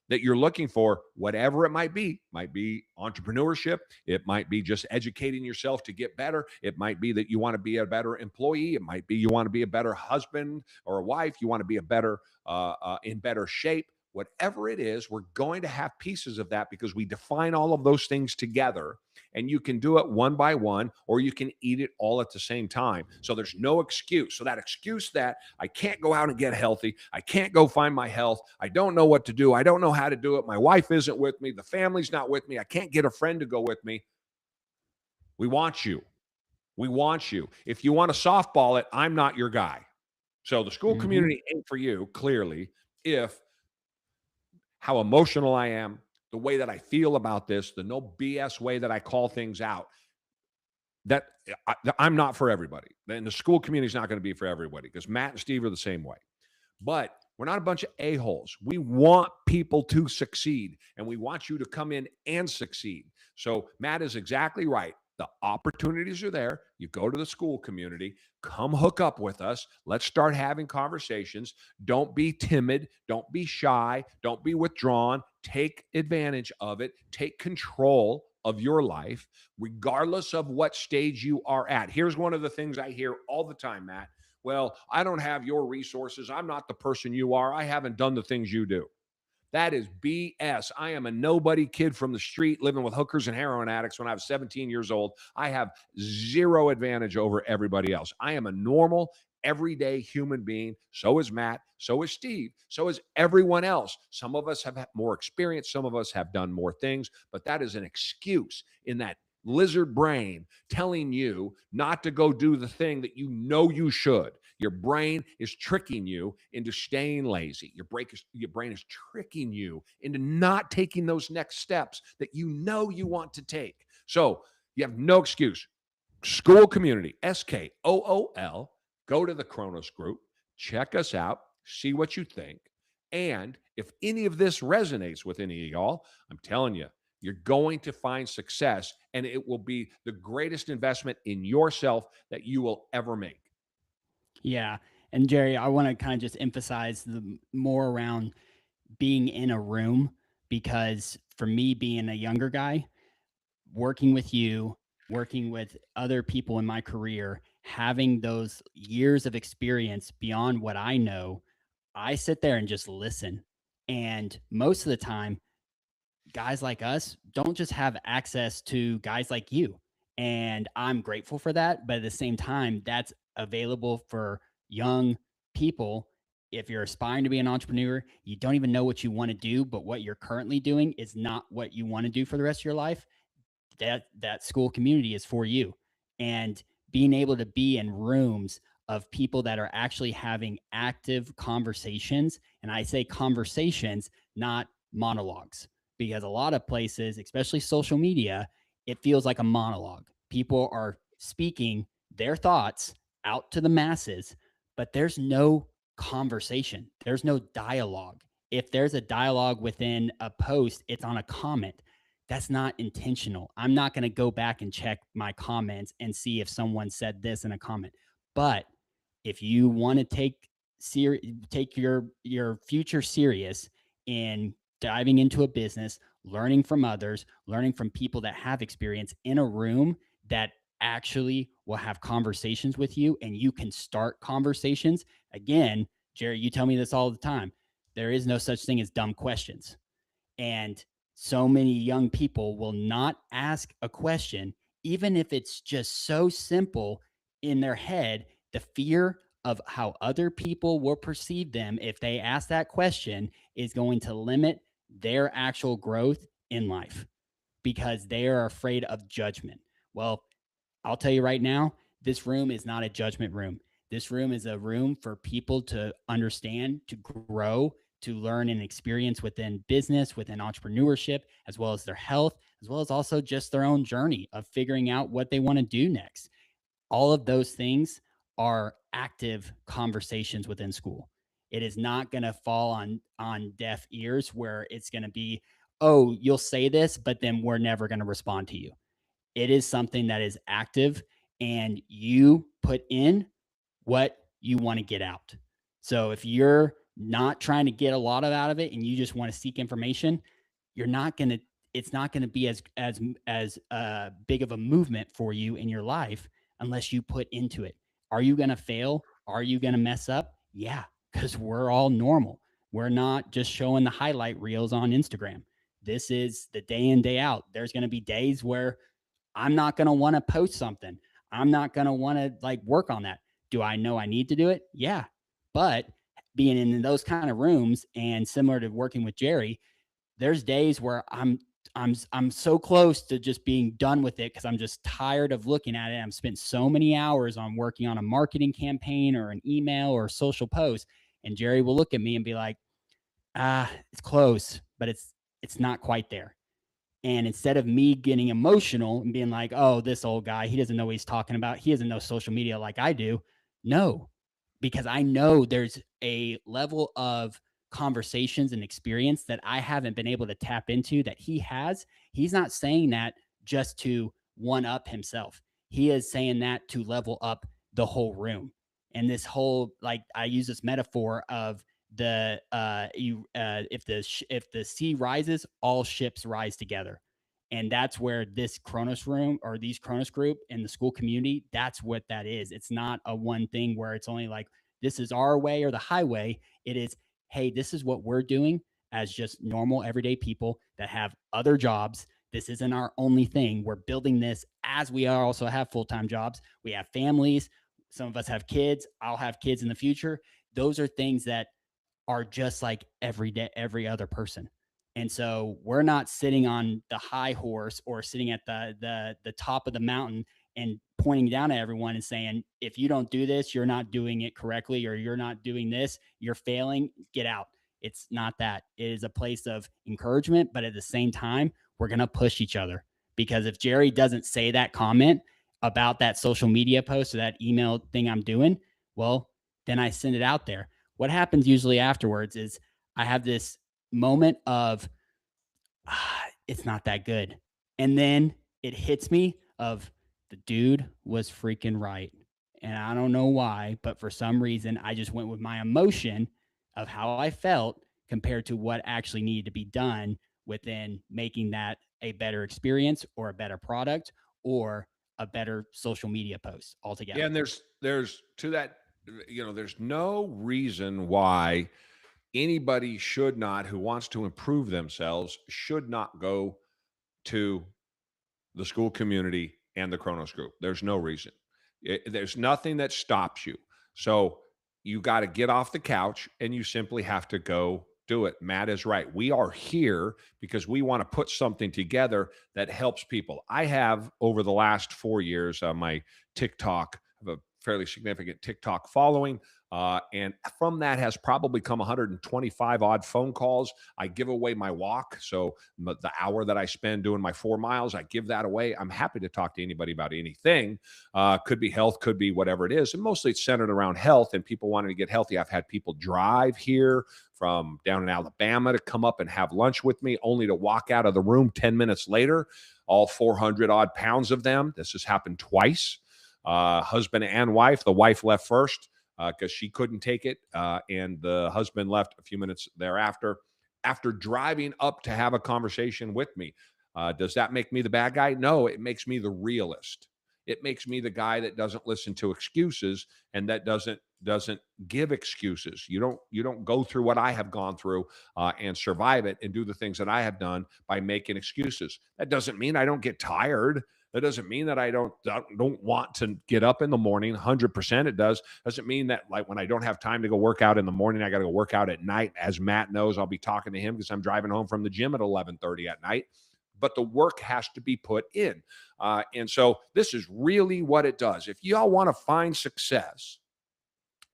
that you're looking for, whatever it might be entrepreneurship. It might be just educating yourself to get better. It might be that you want to be a better employee. It might be you want to be a better husband or a wife. You want to be a better, in better shape. Whatever it is, we're going to have pieces of that because we define all of those things together. And you can do it one by one, or you can eat it all at the same time. So there's no excuse. So that excuse that I can't go out and get healthy, I can't go find my health, I don't know what to do, I don't know how to do it, my wife isn't with me, the family's not with me, I can't get a friend to go with me. We want you. We want you. If you want to softball it, I'm not your guy. So the school Mhm. community ain't for you, clearly, if how emotional I am, the way that I feel about this, the no BS way that I call things out, that I'm not for everybody. And the school community is not going to be for everybody, because Matt and Steve are the same way. But we're not a bunch of a-holes. We want people to succeed, and we want you to come in and succeed. So Matt is exactly right. The opportunities are there. You go to the school community, come hook up with us. Let's start having conversations. Don't be timid. Don't be shy. Don't be withdrawn. Take advantage of it. Take control of your life, regardless of what stage you are at. Here's one of the things I hear all the time, Matt. Well, I don't have your resources. I'm not the person you are. I haven't done the things you do. That is BS. I am a nobody kid from the street living with hookers and heroin addicts when I was 17 years old. I have zero advantage over everybody else. I am a normal, everyday human being. So is Matt. So is Steve. So is everyone else. Some of us have had more experience. Some of us have done more things, but that is an excuse in that lizard brain telling you not to go do the thing that you know you should. Your brain is tricking you into staying lazy. Your brain is tricking you into not taking those next steps that you know you want to take. So you have no excuse. School community, SKOOL. Go to the Kronos group, check us out, see what you think. And if any of this resonates with any of y'all, I'm telling you, you're going to find success and it will be the greatest investment in yourself that you will ever make. Yeah. And Jerry, I want to kind of just emphasize the more around being in a room, because for me, being a younger guy, working with you, working with other people in my career, having those years of experience beyond what I know, I sit there and just listen. And most of the time, guys like us don't just have access to guys like you. And I'm grateful for that. But at the same time, that's available for young people. If you're aspiring to be an entrepreneur, you don't even know what you want to do, but what you're currently doing is not what you want to do for the rest of your life. That school community is for you. And being able to be in rooms of people that are actually having active conversations, and I say conversations, not monologues, because a lot of places, especially social media, it feels like a monologue. People are speaking their thoughts out to the masses, but there's no conversation, there's no dialogue. If there's a dialogue within a post, it's on a comment. That's not intentional. I'm not going to go back and check my comments and see if someone said this in a comment. But if you want to take your future serious in diving into a business, learning from others, learning from people that have experience in a room that actually will have conversations with you, and you can start conversations. Again, Jerry, you tell me this all the time. There is no such thing as dumb questions. And so many young people will not ask a question, even if it's just so simple in their head. The fear of how other people will perceive them if they ask that question is going to limit their actual growth in life, because they are afraid of judgment. Well, I'll tell you right now, this room is not a judgment room. This room is a room for people to understand, to grow, to learn and experience within business, within entrepreneurship, as well as their health, as well as also just their own journey of figuring out what they want to do next. All of those things are active conversations within school. It is not going to fall on deaf ears where it's going to be, oh, you'll say this, but then we're never going to respond to you. It is something that is active, and you put in what you want to get out. So if you're not trying to get a lot of out of it and you just want to seek information, you're not going to it's not going to be as big of a movement for you in your life unless you put into it. Are you going to fail? Are you going to mess up? Yeah, cuz we're all normal. We're not just showing the highlight reels on Instagram. This is the day in day out. There's going to be days where I'm not going to want to post something. I'm not going to want to like work on that. Do I know I need to do it? Yeah. But being in those kind of rooms and similar to working with Jerry, there's days where I'm so close to just being done with it because I'm just tired of looking at it. I've spent so many hours on working on a marketing campaign or an email or a social post, and Jerry will look at me and be like, it's close, but it's not quite there. And instead of me getting emotional and being like, oh, this old guy, he doesn't know what he's talking about, he doesn't know social media like I do. No, because I know there's a level of conversations and experience that I haven't been able to tap into that he has. He's not saying that just to one up himself, he is saying that to level up the whole room. And this whole, like, I use this metaphor of the if the sea rises, all ships rise together. And that's where this Kronos room or these Kronos group in the school community, that's what that is. It's not a one thing where it's only like this is our way or the highway. It is, hey, this is what we're doing as just normal everyday people that have other jobs. This isn't our only thing. We're building this as we also have full-time jobs. We have families. Some of us have kids. I'll have kids in the future. Those are things that are just like every day, every other person. And so we're not sitting on the high horse or sitting at the top of the mountain and pointing down at everyone and saying, if you don't do this, you're not doing it correctly, or you're not doing this, you're failing, get out. It's not that. It is a place of encouragement, but at the same time, we're going to push each other. Because if Jerry doesn't say that comment about that social media post or that email thing I'm doing, well, then I send it out there. What happens usually afterwards is I have this moment of, it's not that good. And then it hits me of, the dude was freaking right. And I don't know why, but for some reason, I just went with my emotion of how I felt compared to what actually needed to be done within making that a better experience or a better product or a better social media post Yeah, altogether. and there's to that, there's no reason why anybody should not, who wants to improve themselves, should not go to the school community and the Kronos group. There's no reason. There's nothing that stops you. So you got to get off the couch and you simply have to go do it. Matt is right. We are here because we want to put something together that helps people. I have, over the last 4 years, my TikTok, I have a fairly significant TikTok following. And from that has probably come 125 odd phone calls. I give away my walk. So the hour that I spend doing my 4 miles, I give that away. I'm happy to talk to anybody about anything. Could be health, could be whatever it is. And mostly it's centered around health and people wanting to get healthy. I've had people drive here from down in Alabama to come up and have lunch with me, only to walk out of the room 10 minutes later, all 400 odd pounds of them. This has happened twice. Husband and wife. The wife left first because she couldn't take it. And the husband left a few minutes thereafter after driving up to have a conversation with me. Does that make me the bad guy? No, it makes me the realist. It makes me the guy that doesn't listen to excuses and that doesn't give excuses. You don't go through what I have gone through and survive it and do the things that I have done by making excuses. That doesn't mean I don't get tired. That doesn't mean that I don't want to get up in the morning. 100% it does. Doesn't mean that, like, when I don't have time to go work out in the morning, I got to go work out at night. As Matt knows, I'll be talking to him because I'm driving home from the gym at 11:30 at night. But the work has to be put in. And so this is really what it does. If y'all want to find success,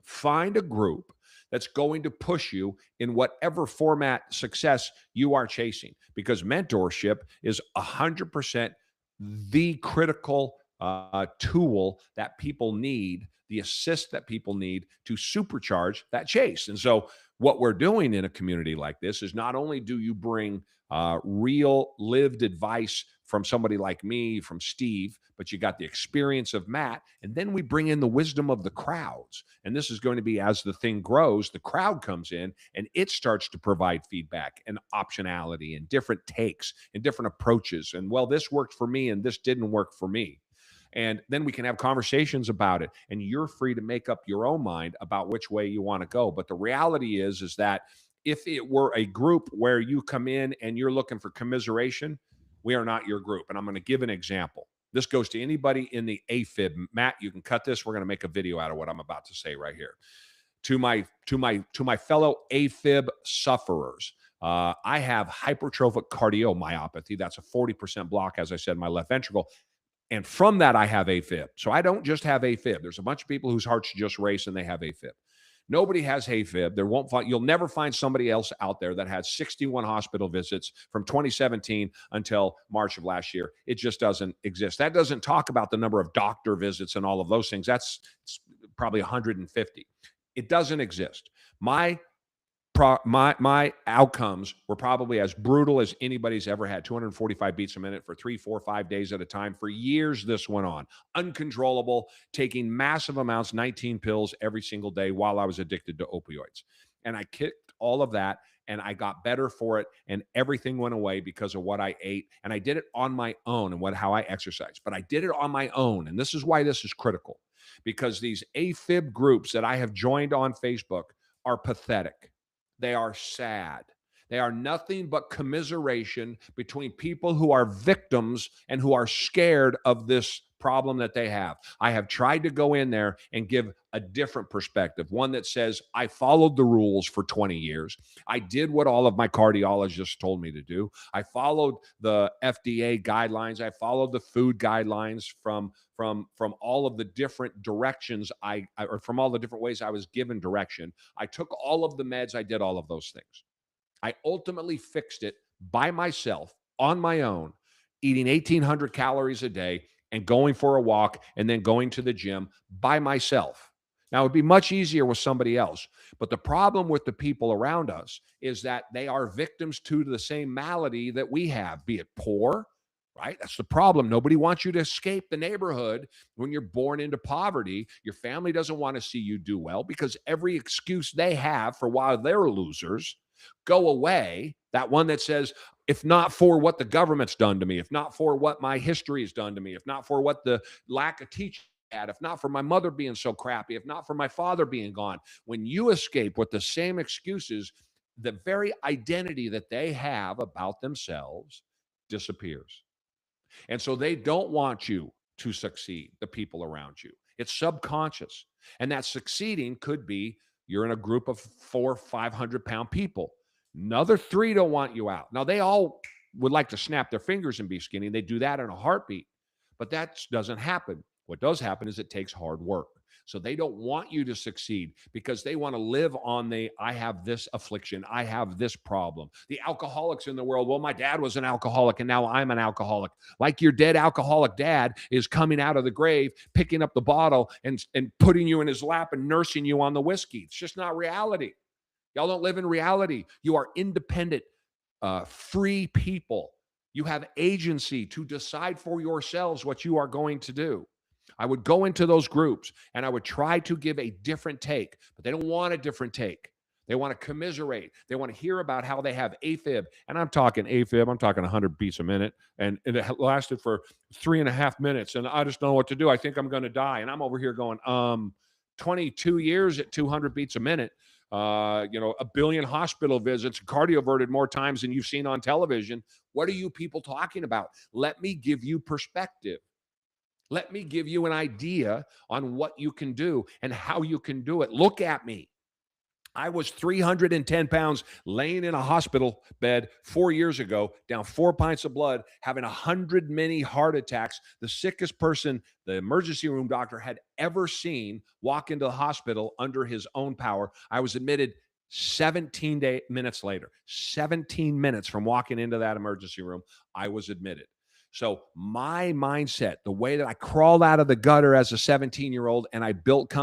find a group that's going to push you in whatever format success you are chasing, because mentorship is 100% the critical tool that people need, the assist that people need to supercharge that chase. And so what we're doing in a community like this is, not only do you bring real lived advice from somebody like me, from Steve, but you got the experience of Matt. And then we bring in the wisdom of the crowds. And this is going to be, as the thing grows, the crowd comes in and it starts to provide feedback and optionality and different takes and different approaches. And, well, this worked for me and this didn't work for me. And then we can have conversations about it. And you're free to make up your own mind about which way you want to go. But the reality is that if it were a group where you come in and you're looking for commiseration, we are not your group. And I'm going to give an example. This goes to anybody in the AFib. Matt, you can cut this. We're going to make a video out of what I'm about to say right here. To my fellow AFib sufferers, I have hypertrophic cardiomyopathy. That's a 40% block, as I said, in my left ventricle. And from that, I have AFib. So I don't just have AFib. There's a bunch of people whose hearts just race and they have AFib. Nobody has AFib. You'll never find somebody else out there that had 61 hospital visits from 2017 until March of last year. It just doesn't exist. That doesn't talk about the number of doctor visits and all of those things. That's probably 150. It doesn't exist. My outcomes were probably as brutal as anybody's ever had. 245 beats a minute for 3, 4, 5 days at a time. For years, this went on. Uncontrollable, taking massive amounts, 19 pills every single day while I was addicted to opioids. And I kicked all of that and I got better for it. And everything went away because of what I ate. And I did it on my own and how I exercised. But I did it on my own. And this is why this is critical, because these AFib groups that I have joined on Facebook are pathetic. They are sad. They are nothing but commiseration between people who are victims and who are scared of this problem that they have. I have tried to go in there and give a different perspective, one that says, I followed the rules for 20 years. I did what all of my cardiologists told me to do. I followed the FDA guidelines. I followed the food guidelines from all of the different directions or from all the different ways I was given direction. I took all of the meds. I did all of those things. I ultimately fixed it by myself on my own, eating 1,800 calories a day and going for a walk and then going to the gym by myself. Now, it'd be much easier with somebody else. But the problem with the people around us is that they are victims to the same malady that we have, be it poor, right? That's the problem. Nobody wants you to escape the neighborhood when you're born into poverty. Your family doesn't want to see you do well because every excuse they have for why they're losers go away. That one that says, if not for what the government's done to me, if not for what my history has done to me, if not for what the lack of teaching had, if not for my mother being so crappy, if not for my father being gone, when you escape with the same excuses, the very identity that they have about themselves disappears. And so they don't want you to succeed, the people around you. It's subconscious. And that succeeding could be you're in a group of 400-500 pound people. Another three don't want you out. Now, they all would like to snap their fingers and be skinny. They do that in a heartbeat, but that doesn't happen. What does happen is it takes hard work. So they don't want you to succeed because they want to live on the, I have this affliction, I have this problem. The alcoholics in the world, well, my dad was an alcoholic and now I'm an alcoholic. Like your dead alcoholic dad is coming out of the grave, picking up the bottle and putting you in his lap and nursing you on the whiskey. It's just not reality. Y'all don't live in reality. You are independent, free people. You have agency to decide for yourselves what you are going to do. I would go into those groups and I would try to give a different take, but they don't want a different take. They want to commiserate. They want to hear about how they have AFib. And I'm talking AFib, I'm talking 100 beats a minute. And it lasted for 3.5 minutes. And I just don't know what to do. I think I'm going to die. And I'm over here going, 22 years at 200 beats a minute. 1 billion hospital visits, cardioverted more times than you've seen on television. What are you people talking about? Let me give you perspective. Let me give you an idea on what you can do and how you can do it. Look at me. I was 310 pounds laying in a hospital bed 4 years ago, down 4 pints of blood, having 100 mini heart attacks. The sickest person the emergency room doctor had ever seen walk into the hospital under his own power. I was admitted 17 minutes later, 17 minutes from walking into that emergency room, I was admitted. So my mindset, the way that I crawled out of the gutter as a 17-year-old and I built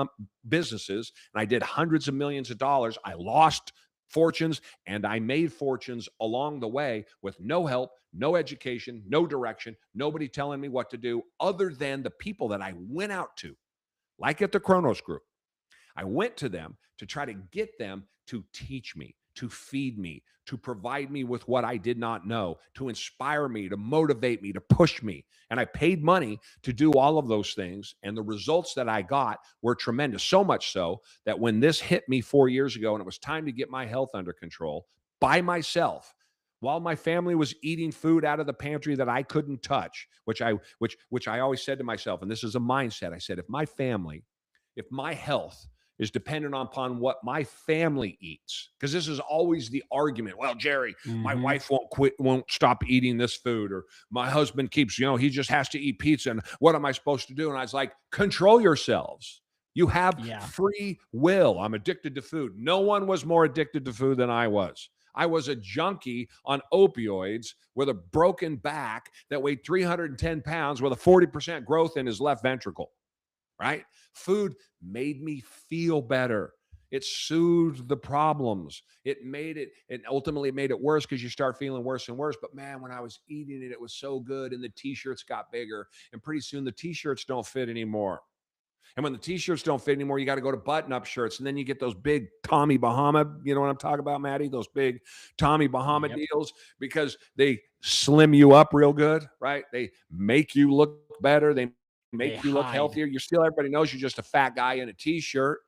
businesses and I did hundreds of millions of dollars, I lost fortunes and I made fortunes along the way with no help, no education, no direction, nobody telling me what to do other than the people that I went out to, like at the Kronos group. I went to them to try to get them to teach me, to feed me, to provide me with what I did not know, to inspire me, to motivate me, to push me. And I paid money to do all of those things. And the results that I got were tremendous. So much so that when this hit me 4 years ago and it was time to get my health under control by myself, while my family was eating food out of the pantry that I couldn't touch, which I always said to myself, and this is a mindset, I said, if my health is dependent upon what my family eats. Because this is always the argument. Well, Jerry, my wife won't stop eating this food, or my husband keeps, he just has to eat pizza. And what am I supposed to do? And I was like, control yourselves. You have free will. I'm addicted to food. No one was more addicted to food than I was. I was a junkie on opioids with a broken back that weighed 310 pounds with a 40% growth in his left ventricle. Right? Food made me feel better. It soothed the problems. It ultimately made it worse because you start feeling worse and worse. But man, when I was eating it, it was so good. And the t-shirts got bigger. And pretty soon the t-shirts don't fit anymore. And when the t-shirts don't fit anymore, you got to go to button-up shirts. And then you get those big Tommy Bahama, you know what I'm talking about, Maddie? Those big Tommy Bahama deals, because they slim you up real good, right? They make you look better. They make you look healthier. Everybody knows you're just a fat guy in a t-shirt.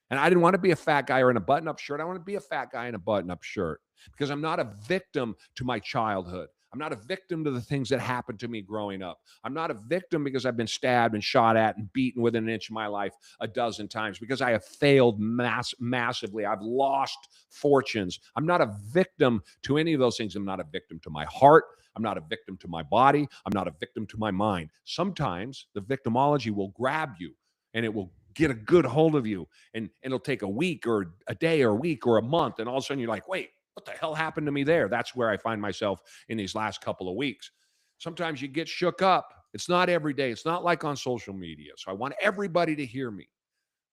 And I didn't want to be a fat guy or in a button-up shirt. I want to be a fat guy in a button-up shirt because I'm not a victim to my childhood. I'm not a victim to the things that happened to me growing up. I'm not a victim because I've been stabbed and shot at and beaten within an inch of my life a dozen times, because I have failed massively. I've lost fortunes. I'm not a victim to any of those things. I'm not a victim to my heart. I'm not a victim to my body. I'm not a victim to my mind. Sometimes the victimology will grab you and it will get a good hold of you. And it'll take a week or a day or a week or a month. And all of a sudden you're like, wait, what the hell happened to me there? That's where I find myself in these last couple of weeks. Sometimes you get shook up. It's not every day. It's not like on social media. So I want everybody to hear me.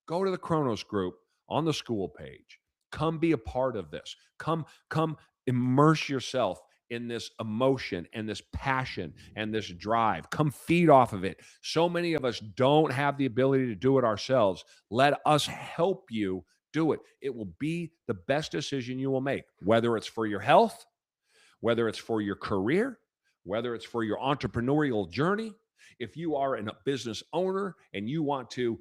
Go to the Kronos group on the school page. Come be a part of this. Come immerse yourself in this emotion and this passion and this drive. Come feed off of it. So many of us don't have the ability to do it ourselves. Let us help you do it. It will be the best decision you will make, whether it's for your health, whether it's for your career, whether it's for your entrepreneurial journey. If you are a business owner and you want to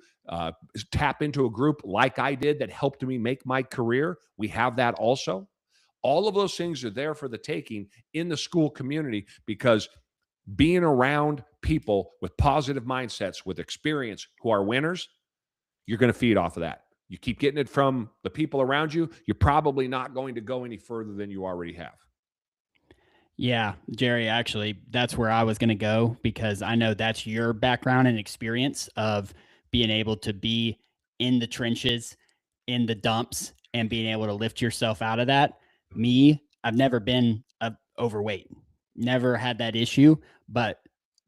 tap into a group like I did that helped me make my career, we have that also. All of those things are there for the taking in the school community, because being around people with positive mindsets, with experience, who are winners, you're going to feed off of that. You keep getting it from the people around you, you're probably not going to go any further than you already have. Yeah, Jerry, actually, that's where I was going to go, because I know that's your background and experience of being able to be in the trenches, in the dumps, and being able to lift yourself out of that. Me, I've never been overweight, never had that issue, but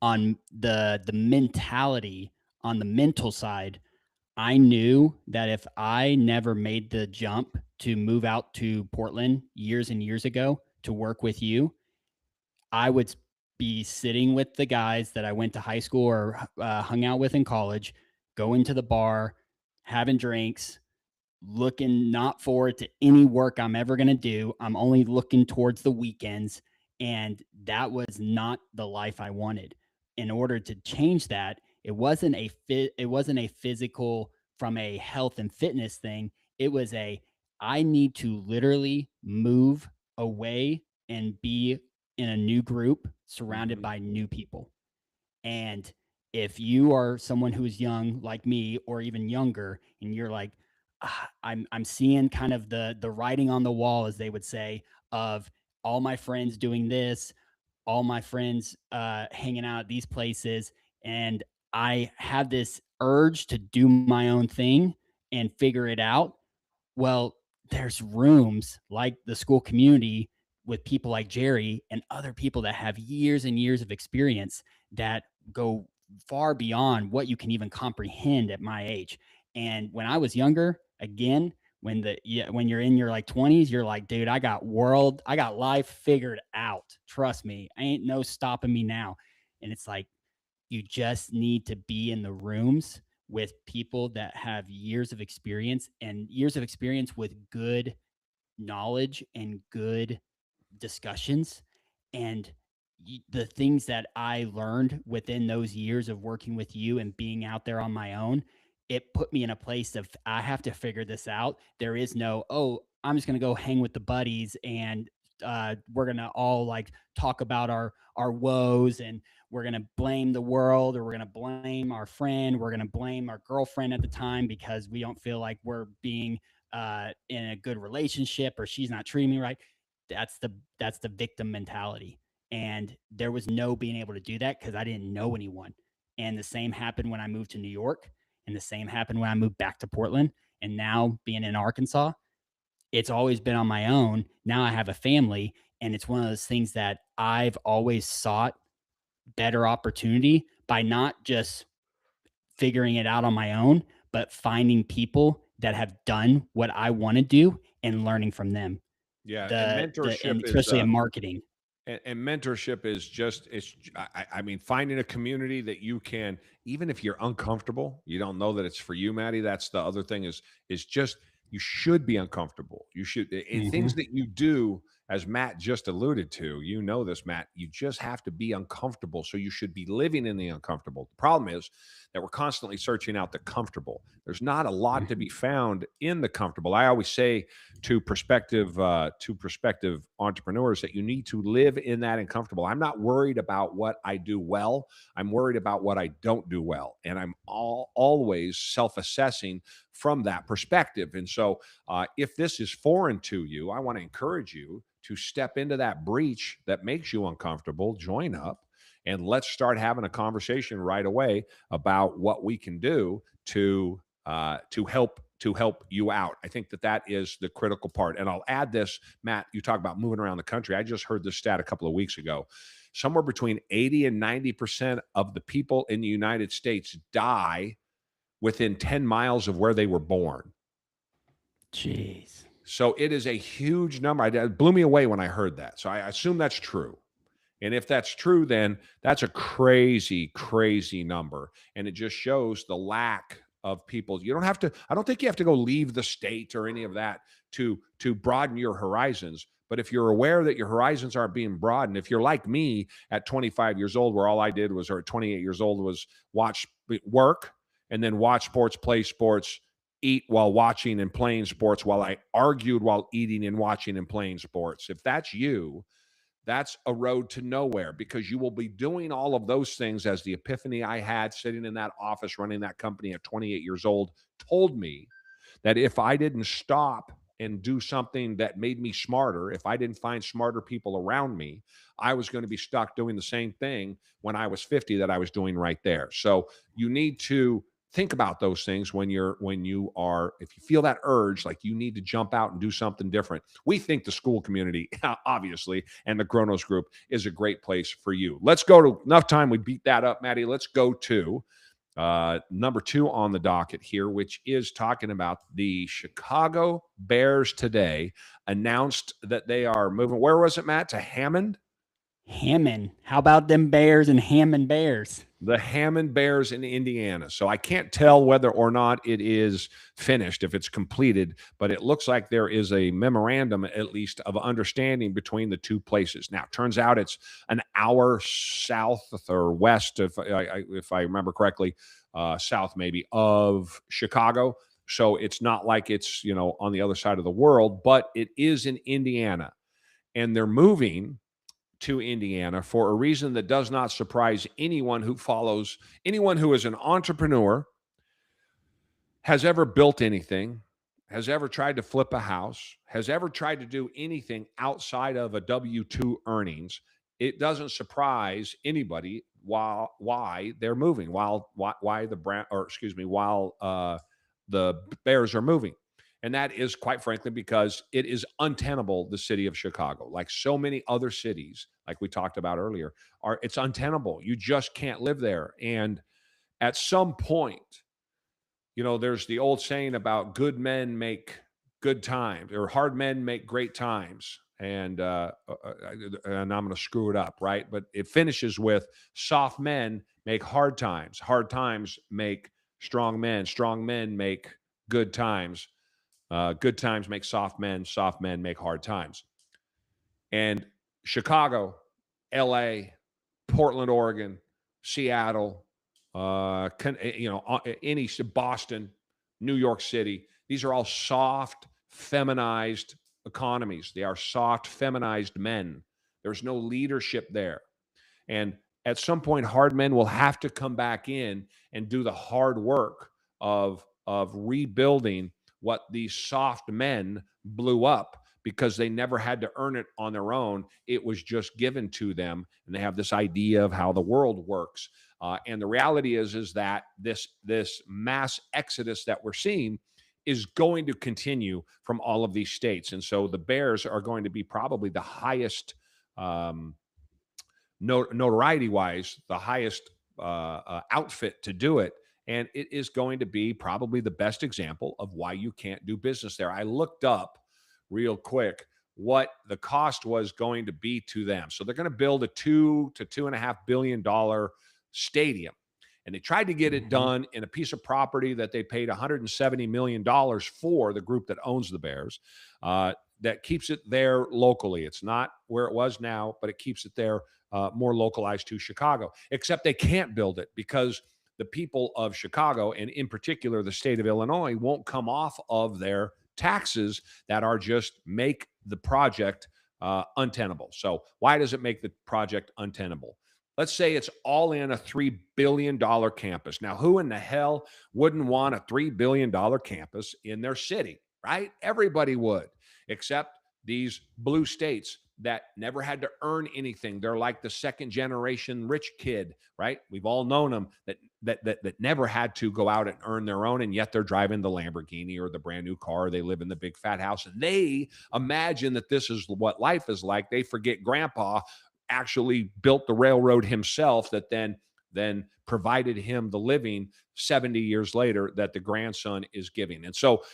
on the mentality, on the mental side, I knew that if I never made the jump to move out to Portland years and years ago to work with you, I would be sitting with the guys that I went to high school or hung out with in college, going to the bar, having drinks, looking not forward to any work I'm ever going to do. I'm only looking towards the weekends. And that was not the life I wanted. In order to change that, it wasn't a physical from a health and fitness thing. It was a I need to literally move away and be in a new group surrounded Mhm. by new people. And if you are someone who is young like me or even younger, and you're like, I'm seeing kind of the writing on the wall, as they would say, of all my friends doing this, all my friends hanging out at these places, and I have this urge to do my own thing and figure it out. Well, there's rooms like the school community with people like Jerry and other people that have years and years of experience that go far beyond what you can even comprehend at my age. And when I was younger, again, when you're in your like 20s, you're like, dude, I got life figured out. Trust me, ain't no stopping me now. And it's like, you just need to be in the rooms with people that have years of experience, and years of experience with good knowledge and good discussions. And the things that I learned within those years of working with you and being out there on my own, it put me in a place of I have to figure this out. There is no, oh, I'm just going to go hang with the buddies and we're going to all like talk about our woes, and we're going to blame the world, or we're going to blame our friend, we're going to blame our girlfriend at the time because we don't feel like we're being in a good relationship, or she's not treating me right. That's the victim mentality. And there was no being able to do that because I didn't know anyone. And the same happened when I moved to New York, and the same happened when I moved back to Portland. And now being in Arkansas, it's always been on my own. Now I have a family, and it's one of those things that I've always sought better opportunity by not just figuring it out on my own, but finding people that have done what I want to do and learning from them. Yeah, and The mentorship and is especially in marketing. and mentorship is just I mean, finding a community that you can, even if you're uncomfortable, you don't know that it's for you, Maddie. That's the other thing, is just you should be uncomfortable. You should, in things Mhm. that you do as Matt just alluded to, you know this, Matt, you just have to be uncomfortable. So you should be living in the uncomfortable. The problem is that we're constantly searching out the comfortable. There's not a lot to be found in the comfortable. I always say to prospective entrepreneurs that you need to live in that uncomfortable. I'm not worried about what I do well. I'm worried about what I don't do well, and I'm always self-assessing from that perspective. And so, if this is foreign to you, I want to encourage you to step into that breach that makes you uncomfortable. Join up, and let's start having a conversation right away about what we can do to help you out. I think that that is the critical part. And I'll add this, Matt, you talk about moving around the country. I just heard this stat a couple of weeks ago. Somewhere between 80 and 90% of the people in the United States die within 10 miles of where they were born. Jeez. So it is a huge number. It blew me away when I heard that. So I assume that's true. And if that's true, then that's a crazy, crazy number. And it just shows the lack of people. You don't have to, I don't think you have to go leave the state or any of that to broaden your horizons. But if you're aware that your horizons aren't being broadened, if you're like me at 25 years old, where all I did was, or 28 years old, was watch, work, and then watch sports, play sports, eat while watching and playing sports, while I argued while eating and watching and playing sports. If that's you, that's a road to nowhere, because you will be doing all of those things, as the epiphany I had sitting in that office running that company at 28 years old told me, that if I didn't stop and do something that made me smarter, if I didn't find smarter people around me, I was going to be stuck doing the same thing when I was 50 that I was doing right there. So you need to think about those things when you are, if you feel that urge, like you need to jump out and do something different. We think the school community, obviously, and the Kronos group is a great place for you. Let's go to, enough time, we beat that up, Maddie. Let's go to number 2 on the docket here, which is talking about the Chicago Bears today announced that they are moving. Where was it, Matt? To Hammond? Hammond. How about them Bears and Hammond Bears? The Hammond Bears in Indiana. So I can't tell whether or not it is finished, if it's completed, but it looks like there is a memorandum, at least, of understanding between the two places. Now, turns out it's an hour south or west, if I remember correctly, south maybe, of Chicago. So it's not like it's, on the other side of the world, but it is in Indiana. And they're moving to Indiana for a reason that does not surprise anyone who follows, anyone who is an entrepreneur, has ever built anything, has ever tried to flip a house, has ever tried to do anything outside of a W-2 earnings. It doesn't surprise anybody why they're moving, why the brand, or excuse me, while the Bears are moving. And that is, quite frankly, because it is untenable, the city of Chicago. Like so many other cities, like we talked about earlier, it's untenable. You just can't live there. And at some point, there's the old saying about good men make good times, or hard men make great times. And I'm going to screw it up, right? But it finishes with soft men make hard times make strong men make good times. Good times make soft men make hard times. And Chicago, LA, Portland, Oregon, Seattle, any Boston, New York City. These are all soft, feminized economies. They are soft, feminized men. There's no leadership there. And at some point, hard men will have to come back in and do the hard work of rebuilding what these soft men blew up, because they never had to earn it on their own. It was just given to them, and they have this idea of how the world works. And the reality is that this mass exodus that we're seeing is going to continue from all of these states. And so the Bears are going to be probably the highest, notoriety wise, the highest outfit to do it. And it is going to be probably the best example of why you can't do business there. I looked up real quick what the cost was going to be to them. So they're going to build a $2 to $2.5 billion stadium. And they tried to get it done in a piece of property that they paid $170 million for, the group that owns the Bears. that keeps it there locally. It's not where it was now, but it keeps it there more localized to Chicago. Except they can't build it because the people of Chicago, and in particular the state of Illinois, won't come off of their taxes that are just make the project untenable. So why does it make the project untenable? Let's say it's all in a $3 billion campus. Now, who in the hell wouldn't want a $3 billion campus in their city, right? Everybody would, except these blue states that never had to earn anything. They're like the second generation rich kid, right? We've all known them that never had to go out and earn their own, and yet they're driving the Lamborghini or the brand new car. They live in the big fat house, and they imagine that this is what life is like. They forget grandpa actually built the railroad himself that then provided him the living 70 years later that the grandson is giving. And so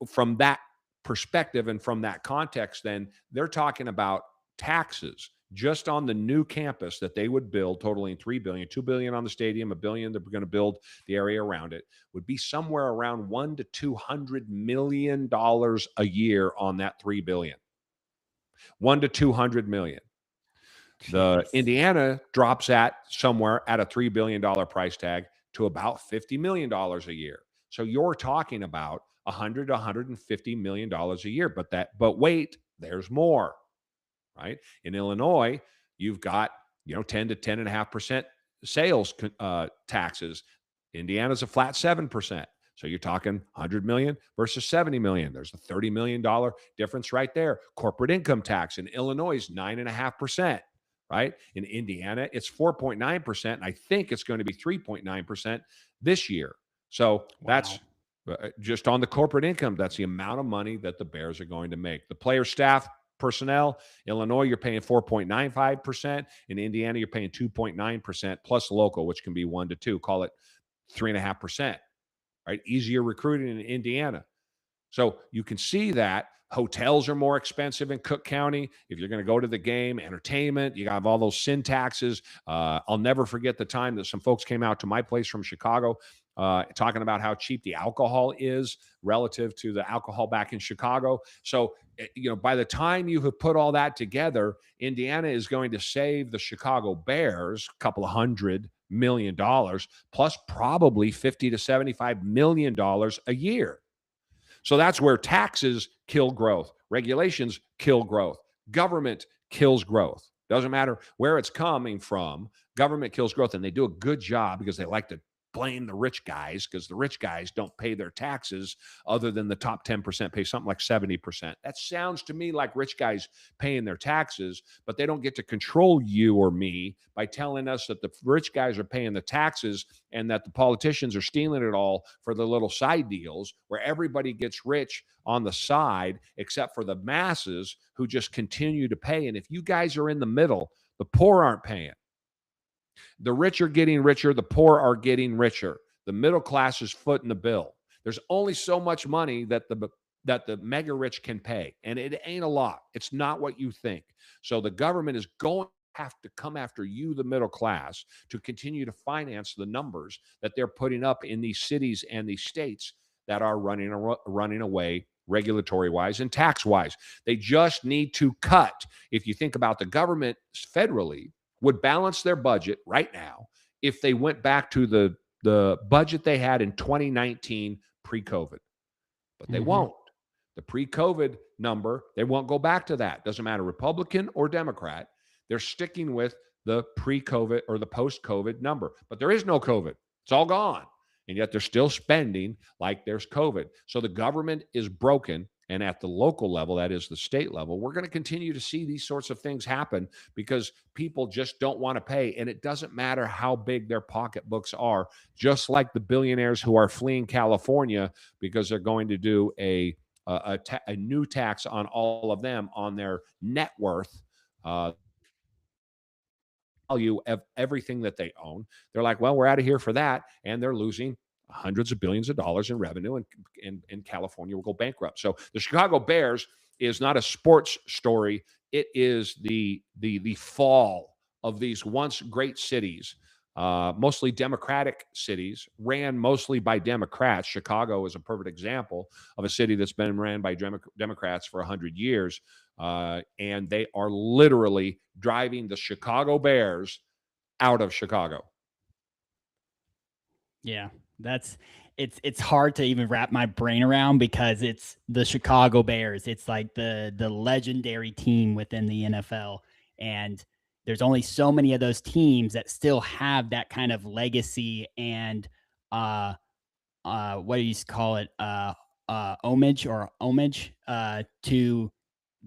from that perspective and from that context, then they're talking about taxes just on the new campus that they would build, totaling 3 billion, 2 billion on the stadium, a billion they're going to build the area around it, would be somewhere around $1 to $200 million a year on that 3 billion. 1 to 200 million. The Jeez. Indiana drops at somewhere at a $3 billion price tag to about $50 million a year. So you're talking about $100 to $150 million a year. But wait, there's more, right? In Illinois, you've got 10 to 10.5% sales taxes. Indiana's a flat 7%. So you're talking 100 million versus 70 million. There's a $30 million difference right there. Corporate income tax in Illinois is 9.5%. Right? In Indiana, it's 4.9%. And I think it's going to be 3.9% this year. So that's just on the corporate income. That's the amount of money that the Bears are going to make. The player, staff, personnel, Illinois, you're paying 4.95%. In Indiana, you're paying 2.9% plus local, which can be 1 to 2. Call it 3.5%. Right? Easier recruiting in Indiana. So you can see that hotels are more expensive in Cook County. If you're going to go to the game, entertainment, you have all those sin taxes. I'll never forget the time that some folks came out to my place from Chicago talking about how cheap the alcohol is relative to the alcohol back in Chicago. So, by the time you have put all that together, Indiana is going to save the Chicago Bears a couple of $100 million plus probably $50 to $75 million a year. So that's where taxes kill growth, regulations kill growth, government kills growth. Doesn't matter where it's coming from, government kills growth. And they do a good job because they like to blame the rich guys because the rich guys don't pay their taxes other than the top 10% pay something like 70%. That sounds to me like rich guys paying their taxes, but they don't get to control you or me by telling us that the rich guys are paying the taxes and that the politicians are stealing it all for the little side deals where everybody gets rich on the side except for the masses who just continue to pay. And if you guys are in the middle, the poor aren't paying. The rich are getting richer. The poor are getting richer. The middle class is footing the bill. There's only so much money that the mega rich can pay, and it ain't a lot. It's not what you think. So the government is going to have to come after you, the middle class, to continue to finance the numbers that they're putting up in these cities and these states that are running away regulatory wise and tax wise. They just need to cut. If you think about the government federally, would balance their budget right now if they went back to the budget they had in 2019 pre-COVID. But they won't. The pre-COVID number, they won't go back to that. Doesn't matter Republican or Democrat. They're sticking with the pre-COVID or the post-COVID number. But there is no COVID. It's all gone. And yet they're still spending like there's COVID. So the government is broken. And at the local level, that is the state level, we're going to continue to see these sorts of things happen because people just don't want to pay. And it doesn't matter how big their pocketbooks are, just like the billionaires who are fleeing California because they're going to do a new tax on all of them on their net worth. Value of everything that they own. They're like, well, we're out of here for that. And they're losing hundreds of billions of dollars in revenue, and California will go bankrupt. So the Chicago Bears is not a sports story. It is the fall of these once great cities mostly Democratic cities, ran mostly by Democrats. Chicago is a perfect example of a city that's been ran by Democrats for 100 years. And they are literally driving the Chicago Bears out of Chicago. Yeah, that's it's hard to even wrap my brain around because it's the Chicago Bears. It's like the legendary team within the NFL, and there's only so many of those teams that still have that kind of legacy and uh what do you call it, homage to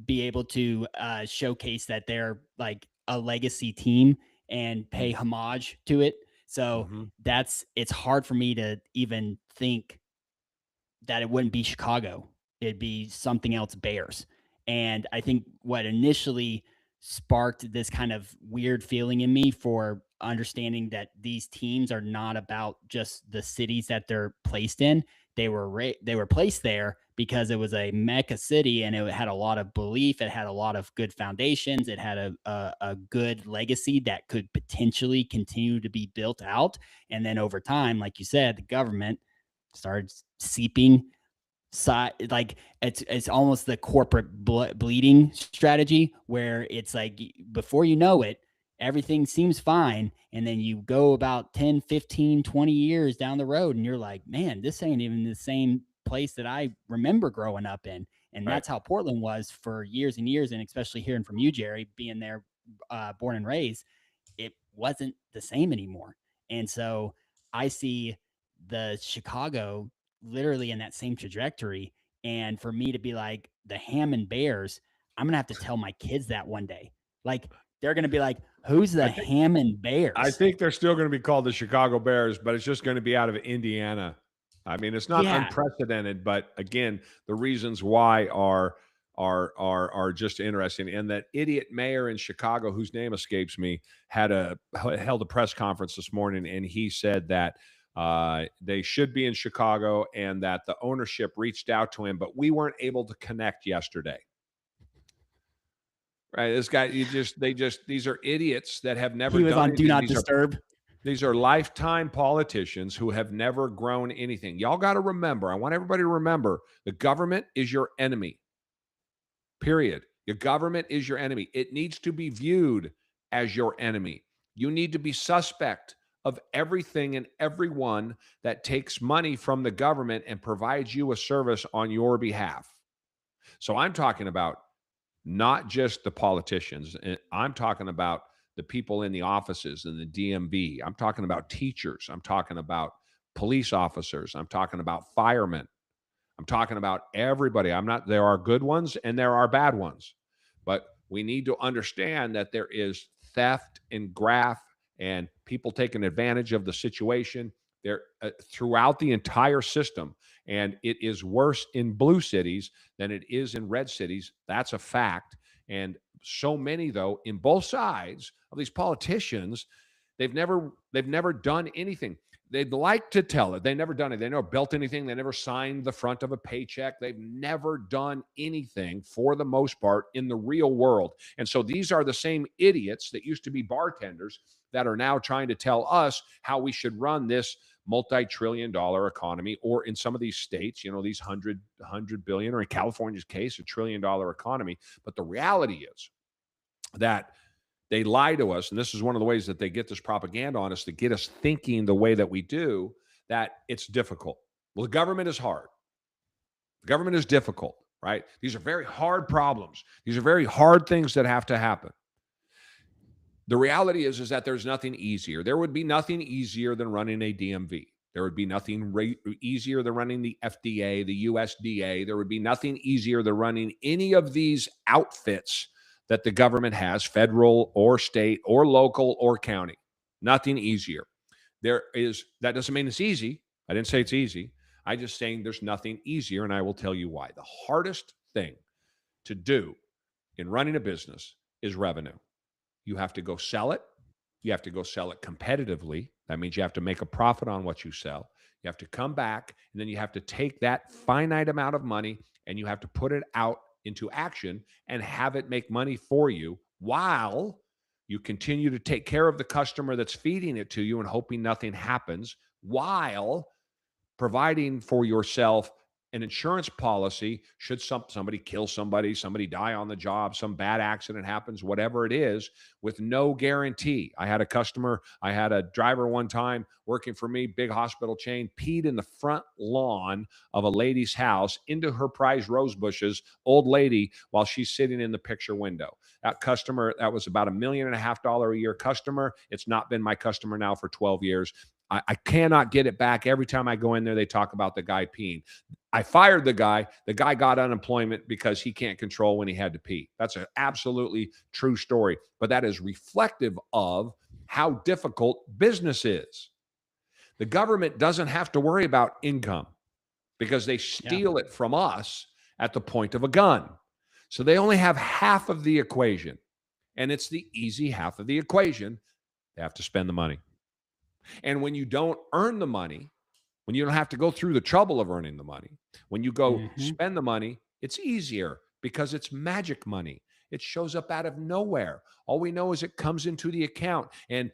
be able to showcase that they're like a legacy team and pay homage to it. So Mm-hmm. it's hard for me to even think that it wouldn't be Chicago. It'd be something else Bears. And I think what initially sparked this kind of weird feeling in me for understanding that these teams are not about just the cities that they're placed in. They were placed there because it was a mecca city and it had a lot of belief. It had a lot of good foundations. It had a good legacy that could potentially continue to be built out. And then over time, like you said, the government started seeping side, like it's almost the corporate bleeding strategy where it's like before you know it, everything seems fine, and then you go about 10, 15, 20 years down the road and you're like, man, this ain't even the same place that I remember growing up in. And Right. that's how Portland was for years and years, and especially hearing from you, Jerry, being there, born and raised, it wasn't the same anymore. And so I see the Chicago literally in that same trajectory. And for me to be like the Hammond Bears, I'm gonna have to tell my kids that one day. Like they're gonna be like, "Who's the I think Hammond I Bears?" think they're still going to be called the Chicago Bears, but it's just going to be out of Indiana. I mean, it's not Yeah, unprecedented, but again, the reasons why are just interesting. And that idiot mayor in Chicago, whose name escapes me, held a press conference this morning, and he said that they should be in Chicago, and that the ownership reached out to him, but we weren't able to connect yesterday. Right? This guy, these are idiots that have never he was done on Do anything. Not Disturb. These are lifetime politicians who have never grown anything. Y'all got to remember, I want everybody to remember, the government is your enemy. Period. Your government is your enemy. It needs to be viewed as your enemy. You need to be suspect of everything and everyone that takes money from the government and provides you a service on your behalf. So I'm talking about not just the politicians. I'm talking about the people in the offices and the DMV. I'm talking about teachers. I'm talking about police officers. I'm talking about firemen. I'm talking about everybody. There are good ones and there are bad ones. But we need to understand that there is theft and graft and people taking advantage of the situation there throughout the entire system. And it is worse in blue cities than it is in red cities. That's a fact. And so many, though, in both sides of these politicians, they've never done anything. They'd like to tell it. They never done it. They never built anything. They never signed the front of a paycheck. They've never done anything for the most part in the real world. And so these are the same idiots that used to be bartenders that are now trying to tell us how we should run this multi-trillion-dollar economy, or in some of these states, these 100 billion, or in California's case, $1 trillion economy. But the reality is that they lie to us, and this is one of the ways that they get this propaganda on us to get us thinking the way that we do, that it's difficult. Well, the government is hard. The government is difficult, right? These are very hard problems. These are very hard things that have to happen. The reality is that there's nothing easier. There would be nothing easier than running a DMV. There would be nothing easier than running the FDA, the USDA. There would be nothing easier than running any of these outfits that the government has, federal or state or local or county. Nothing easier. That doesn't mean it's easy. I didn't say it's easy. I'm just saying there's nothing easier, and I will tell you why. The hardest thing to do in running a business is revenue. You have to go sell it. You have to go sell it competitively. That means you have to make a profit on what you sell. You have to come back, and then you have to take that finite amount of money and you have to put it out into action and have it make money for you while You continue to take care of the customer that's feeding it to you and hoping nothing happens, while providing for yourself an insurance policy should somebody kill somebody, somebody die on the job, some bad accident happens, whatever it is, with no guarantee. I had a driver one time working for me, big hospital chain, peed in the front lawn of a lady's house into her prized rose bushes, old lady, while she's sitting in the picture window. That customer, that was about $1.5 million a year customer. It's not been my customer now for 12 years. I cannot get it back. Every time I go in there, they talk about the guy peeing. I fired the guy. The guy got unemployment because he can't control when he had to pee. That's an absolutely true story. But that is reflective of how difficult business is. The government doesn't have to worry about income because they steal it from us at the point of a gun. So they only have half of the equation. And it's the easy half of the equation. They have to spend the money. And when you don't earn the money, when you don't have to go through the trouble of earning the money, when you go spend the money, it's easier because it's magic money. It shows up out of nowhere. All we know is it comes into the account. And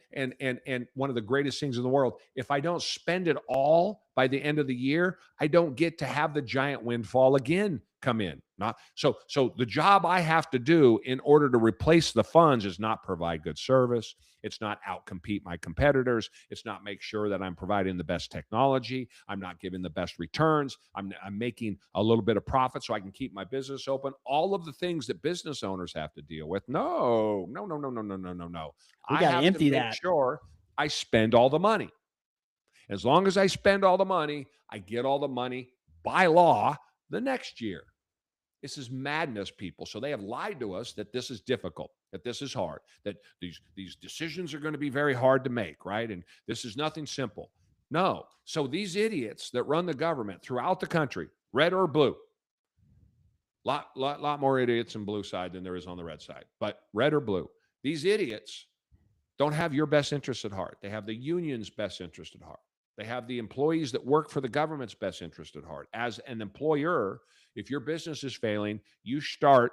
one of the greatest things in the world, if I don't spend it all by the end of the year, I don't get to have the giant windfall again come in. Not so the job I have to do in order to replace the funds is not provide good service. It's not outcompete my competitors. It's not make sure that I'm providing the best technology. I'm not giving the best returns. I'm making a little bit of profit so I can keep my business open. All of the things that business owners have to deal with. No. We I got to have to empty make that. sure I spend all the money. As long as I spend all the money, I get all the money by law the next year. This is madness, people. So they have lied to us that this is difficult, that this is hard, that these decisions are going to be very hard to make, right? And this is nothing simple. No. So these idiots that run the government throughout the country, red or blue, lot more idiots on blue side than there is on the red side, but red or blue, these idiots don't have your best interest at heart. They have the union's best interest at heart. They have the employees that work for the government's best interest at heart. As an employer, if your business is failing, you start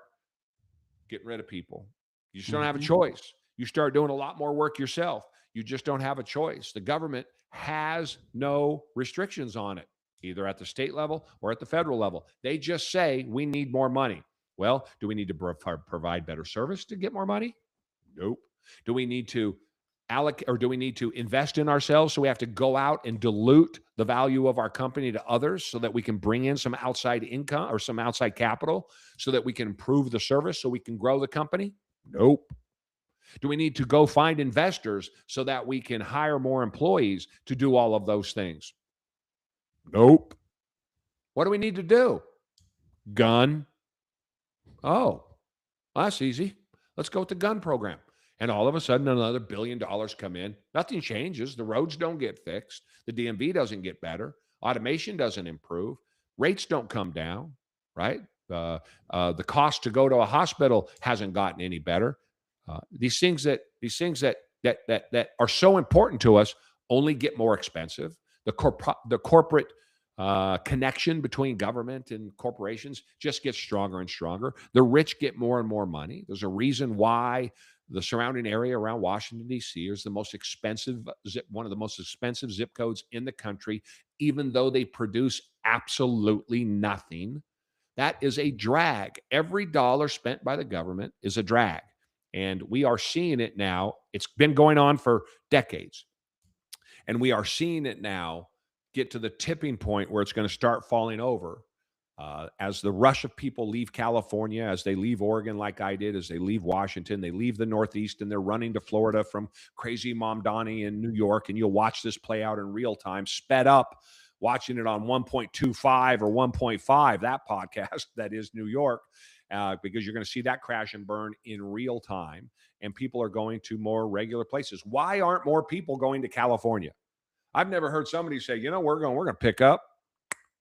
getting rid of people. You just don't have a choice. You start doing a lot more work yourself. You just don't have a choice. The government has no restrictions on it, either at the state level or at the federal level. They just say, we need more money. Well, do we need to provide better service to get more money? Nope. Do we need to allocate, or do we need to invest in ourselves, so we have to go out and dilute the value of our company to others so that we can bring in some outside income or some outside capital so that we can improve the service so we can grow the company? Nope. Do we need to go find investors so that we can hire more employees to do all of those things? Nope. What do we need to do? Gun. Oh, well, that's easy. Let's go with the gun program. And all of a sudden, another $1 billion come in. Nothing changes. The roads don't get fixed. The DMV doesn't get better. Automation doesn't improve. Rates don't come down, right? The cost to go to a hospital hasn't gotten any better. These things that are so important to us only get more expensive. The corporate connection between government and corporations just gets stronger and stronger. The rich get more and more money. There's a reason why the surrounding area around Washington, D.C. is the most expensive one of the most expensive zip codes in the country, even though they produce absolutely nothing. That is a drag. Every dollar spent by the government is a drag. And we are seeing it now. It's been going on for decades. And we are seeing it now get to the tipping point where it's going to start falling over. As the rush of people leave California, as they leave Oregon like I did, as they leave Washington, they leave the Northeast and they're running to Florida from crazy Mom Donnie in New York. And you'll watch this play out in real time, sped up, watching it on 1.25 or 1.5, that podcast that is New York, because you're going to see that crash and burn in real time. And people are going to more regular places. Why aren't more people going to California? I've never heard somebody say, we're going to pick up.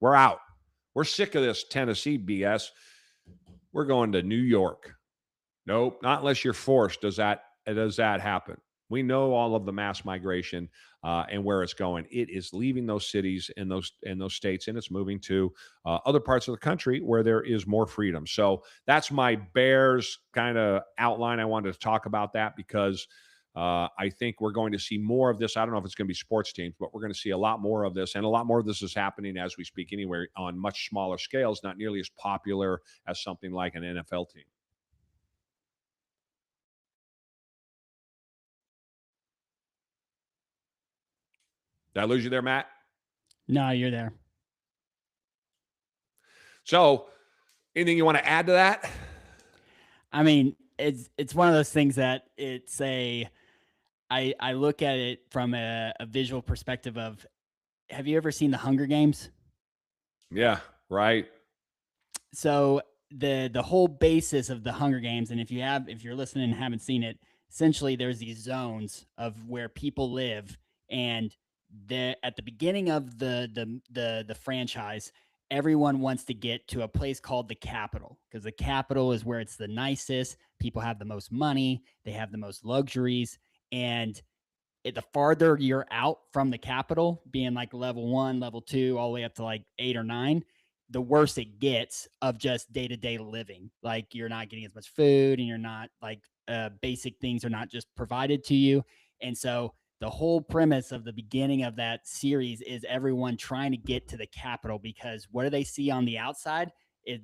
We're out. We're sick of this Tennessee BS. We're going to New York. Nope, not unless you're forced. Does that happen? We know all of the mass migration. and where it's going. It is leaving those cities and those states, and it's moving to other parts of the country where there is more freedom. So that's my Bears kind of outline. I wanted to talk about that because I think we're going to see more of this. I don't know if it's going to be sports teams, but we're going to see a lot more of this. And a lot more of this is happening as we speak anyway on much smaller scales, not nearly as popular as something like an NFL team. Did I lose you there, Matt? No, you're there. So, anything you want to add to that? I mean, it's one of those things that I look at it from a visual perspective of, have you ever seen the Hunger Games? Yeah, right. So the whole basis of the Hunger Games, and if you're listening and haven't seen it, essentially there's these zones of where people live, and at the beginning of the franchise, everyone wants to get to a place called the capital, because the capital is where it's the nicest, people have the most money, they have the most luxuries, and the farther you're out from the capital, being like level 1, level 2, all the way up to like 8 or 9, the worse it gets of just day-to-day living. Like, you're not getting as much food, and you're not like, basic things are not just provided to you. And so the whole premise of the beginning of that series is everyone trying to get to the capital, because what do they see on the outside is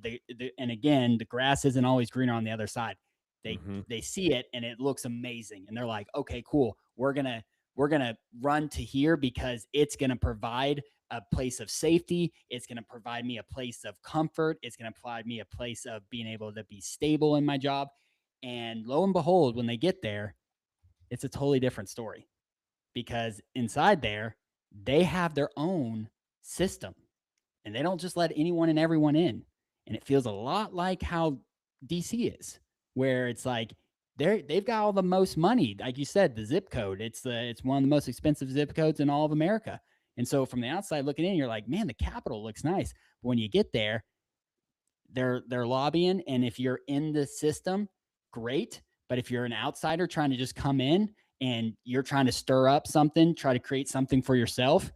and again, the grass isn't always greener on the other side. they Hmm. they see it and it looks amazing, and they're like, okay, cool, we're gonna run to here because it's gonna provide a place of safety. It's gonna provide me a place of comfort. It's gonna provide me a place of being able to be stable in my job. And lo and behold, when they get there, it's a totally different story, because inside there, they have their own system, and they don't just let anyone and everyone in. And it feels a lot like how DC is, where it's like they've got all the most money. Like you said, the zip code, it's one of the most expensive zip codes in all of America. And so from the outside looking in, you're like, man, the Capitol looks nice. But when you get there, they're lobbying, and if you're in the system, great. But if you're an outsider trying to just come in and you're trying to stir up something, try to create something for yourself,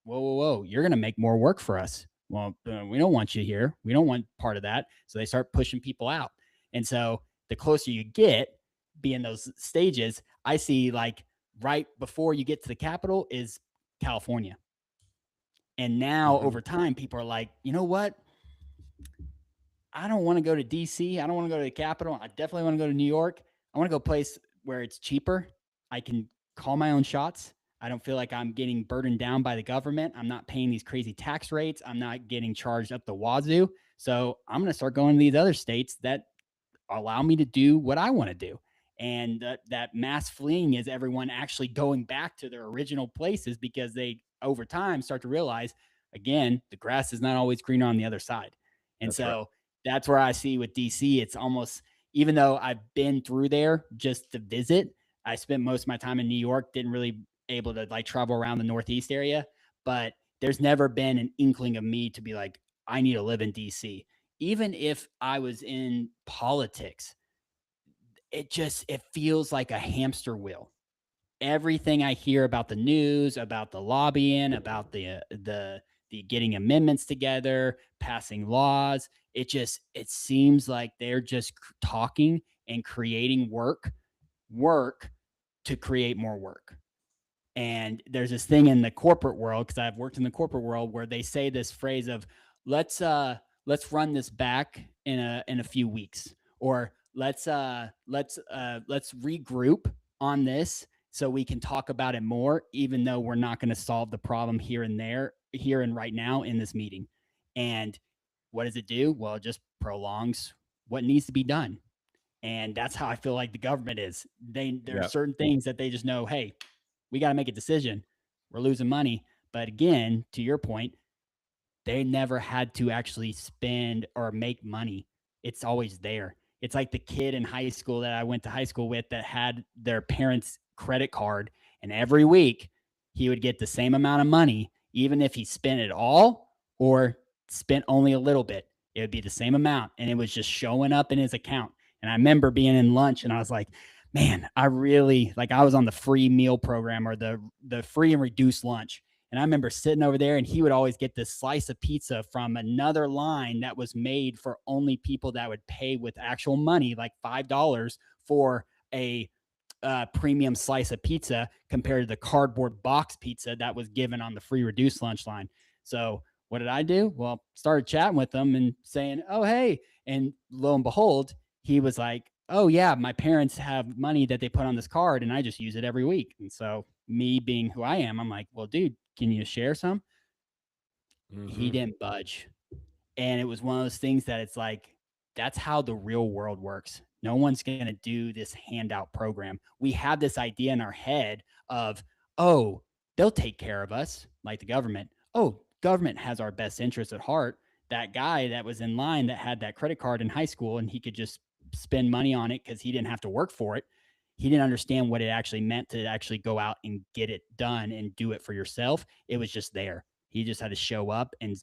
whoa, whoa, whoa, you're going to make more work for us. Well, we don't want you here. We don't want part of that. So they start pushing people out. And so the closer you get, being those stages, I see like right before you get to the Capitol is California. And now Hmm. over time, people are like, you know what? I don't want to go to DC. I don't want to go to the Capitol. I definitely want to go to New York. I want to go a place where it's cheaper. I can call my own shots. I don't feel like I'm getting burdened down by the government. I'm not paying these crazy tax rates. I'm not getting charged up the wazoo. So I'm going to start going to these other states that allow me to do what I want to do. And that mass fleeing is everyone actually going back to their original places, because they over time start to realize, again, the grass is not always greener on the other side. And That's right. so that's where I see with DC, it's almost, even though I've been through there just to visit, I spent most of my time in New York, didn't really able to like travel around the Northeast area, but there's never been an inkling of me to be like, I need to live in DC. Even if I was in politics, it feels like a hamster wheel. Everything I hear about the news, about the lobbying, about the getting amendments together, passing laws, it seems like they're just talking and creating work to create more work. And there's this thing in the corporate world, because I've worked in the corporate world, where they say this phrase of, let's let's run this back in a few weeks, or let's regroup on this so we can talk about it more, even though we're not going to solve the problem here and right now in this meeting. And what does it do? Well, it just prolongs what needs to be done. And that's how I feel like the government is. There are Yeah, certain things that they just know, hey, we got to make a decision. We're losing money. But again, to your point, they never had to actually spend or make money. It's always there. It's like the kid in high school that I went to high school with that had their parents' credit card, and every week he would get the same amount of money, even if he spent it all or spent only a little bit. It would be the same amount, and it was just showing up in his account. And I remember being in lunch, and I was like, man, I really like I was on the free meal program or the free and reduced lunch. And I remember sitting over there and he would always get this slice of pizza from another line that was made for only people that would pay with actual money, like $5 for a premium slice of pizza compared to the cardboard box pizza that was given on the free reduced lunch line. So what did I do? Well, started chatting with them and saying, "Oh, hey," and lo and behold, he was like, "Oh yeah, my parents have money that they put on this card, and I just use it every week." And so me being who I am, I'm like, "Well, dude, can you share some?" He Hmm. didn't budge. And it was one of those things that it's like, that's how the real world works. No one's going to do this handout program. We have this idea in our head of, oh, they'll take care of us, like the government. Oh, government has our best interest at heart. That guy that was in line that had that credit card in high school and he could just spend money on it because he didn't have to work for it. He didn't understand what it actually meant to actually go out and get it done and do it for yourself. It was just there. He just had to show up and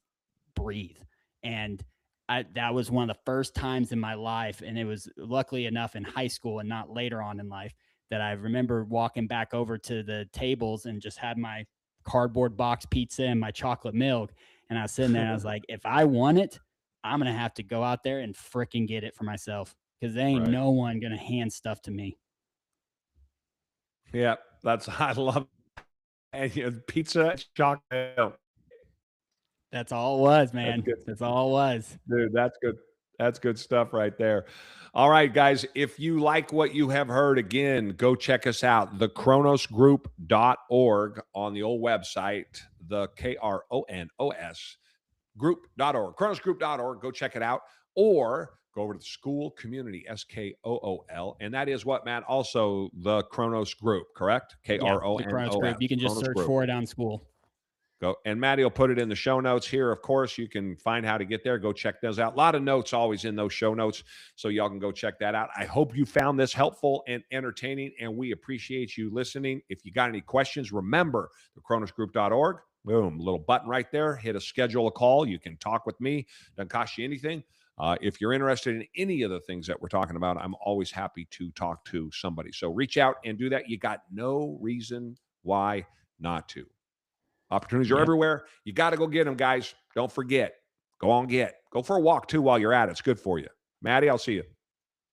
breathe. And that was one of the first times in my life, and it was luckily enough in high school and not later on in life that I remember walking back over to the tables and just had my cardboard box pizza and my chocolate milk. And I was sitting there and I was like, if I want it, I'm gonna have to go out there and fricking get it for myself because there ain't Right. no one gonna hand stuff to me. Yeah, that's I love and pizza and chocolate. That's all it was, That's man. good. That's all it was. Dude, that's good. That's good stuff right there. All right, guys. If you like what you have heard, again, go check us out. The kronosgroup.org on the old website, the KRONOS group.org, kronosgroup.org. Go check it out. Or go over to the school community, SKOOL. And that is what, Matt? Also the Kronos group, correct? Yeah, the Kronos KRONOS, group. You can just Kronos search group. for it on school. Go and Maddie will put it in the show notes here. Of course, you can find how to get there. Go check those out. A lot of notes always in those show notes, so y'all can go check that out. I hope you found this helpful and entertaining, and we appreciate you listening. If you got any questions, remember the kronosgroup.org. Boom, little button right there. Hit a schedule a call. You can talk with me. Doesn't cost you anything. If you're interested in any of the things that we're talking about, I'm always happy to talk to somebody. So reach out and do that. You got no reason why not to. Opportunities are Yep. everywhere. You got to go get them, guys. Don't forget. Go on, get. Go for a walk too while you're at it. It's good for you. Maddie, I'll see you.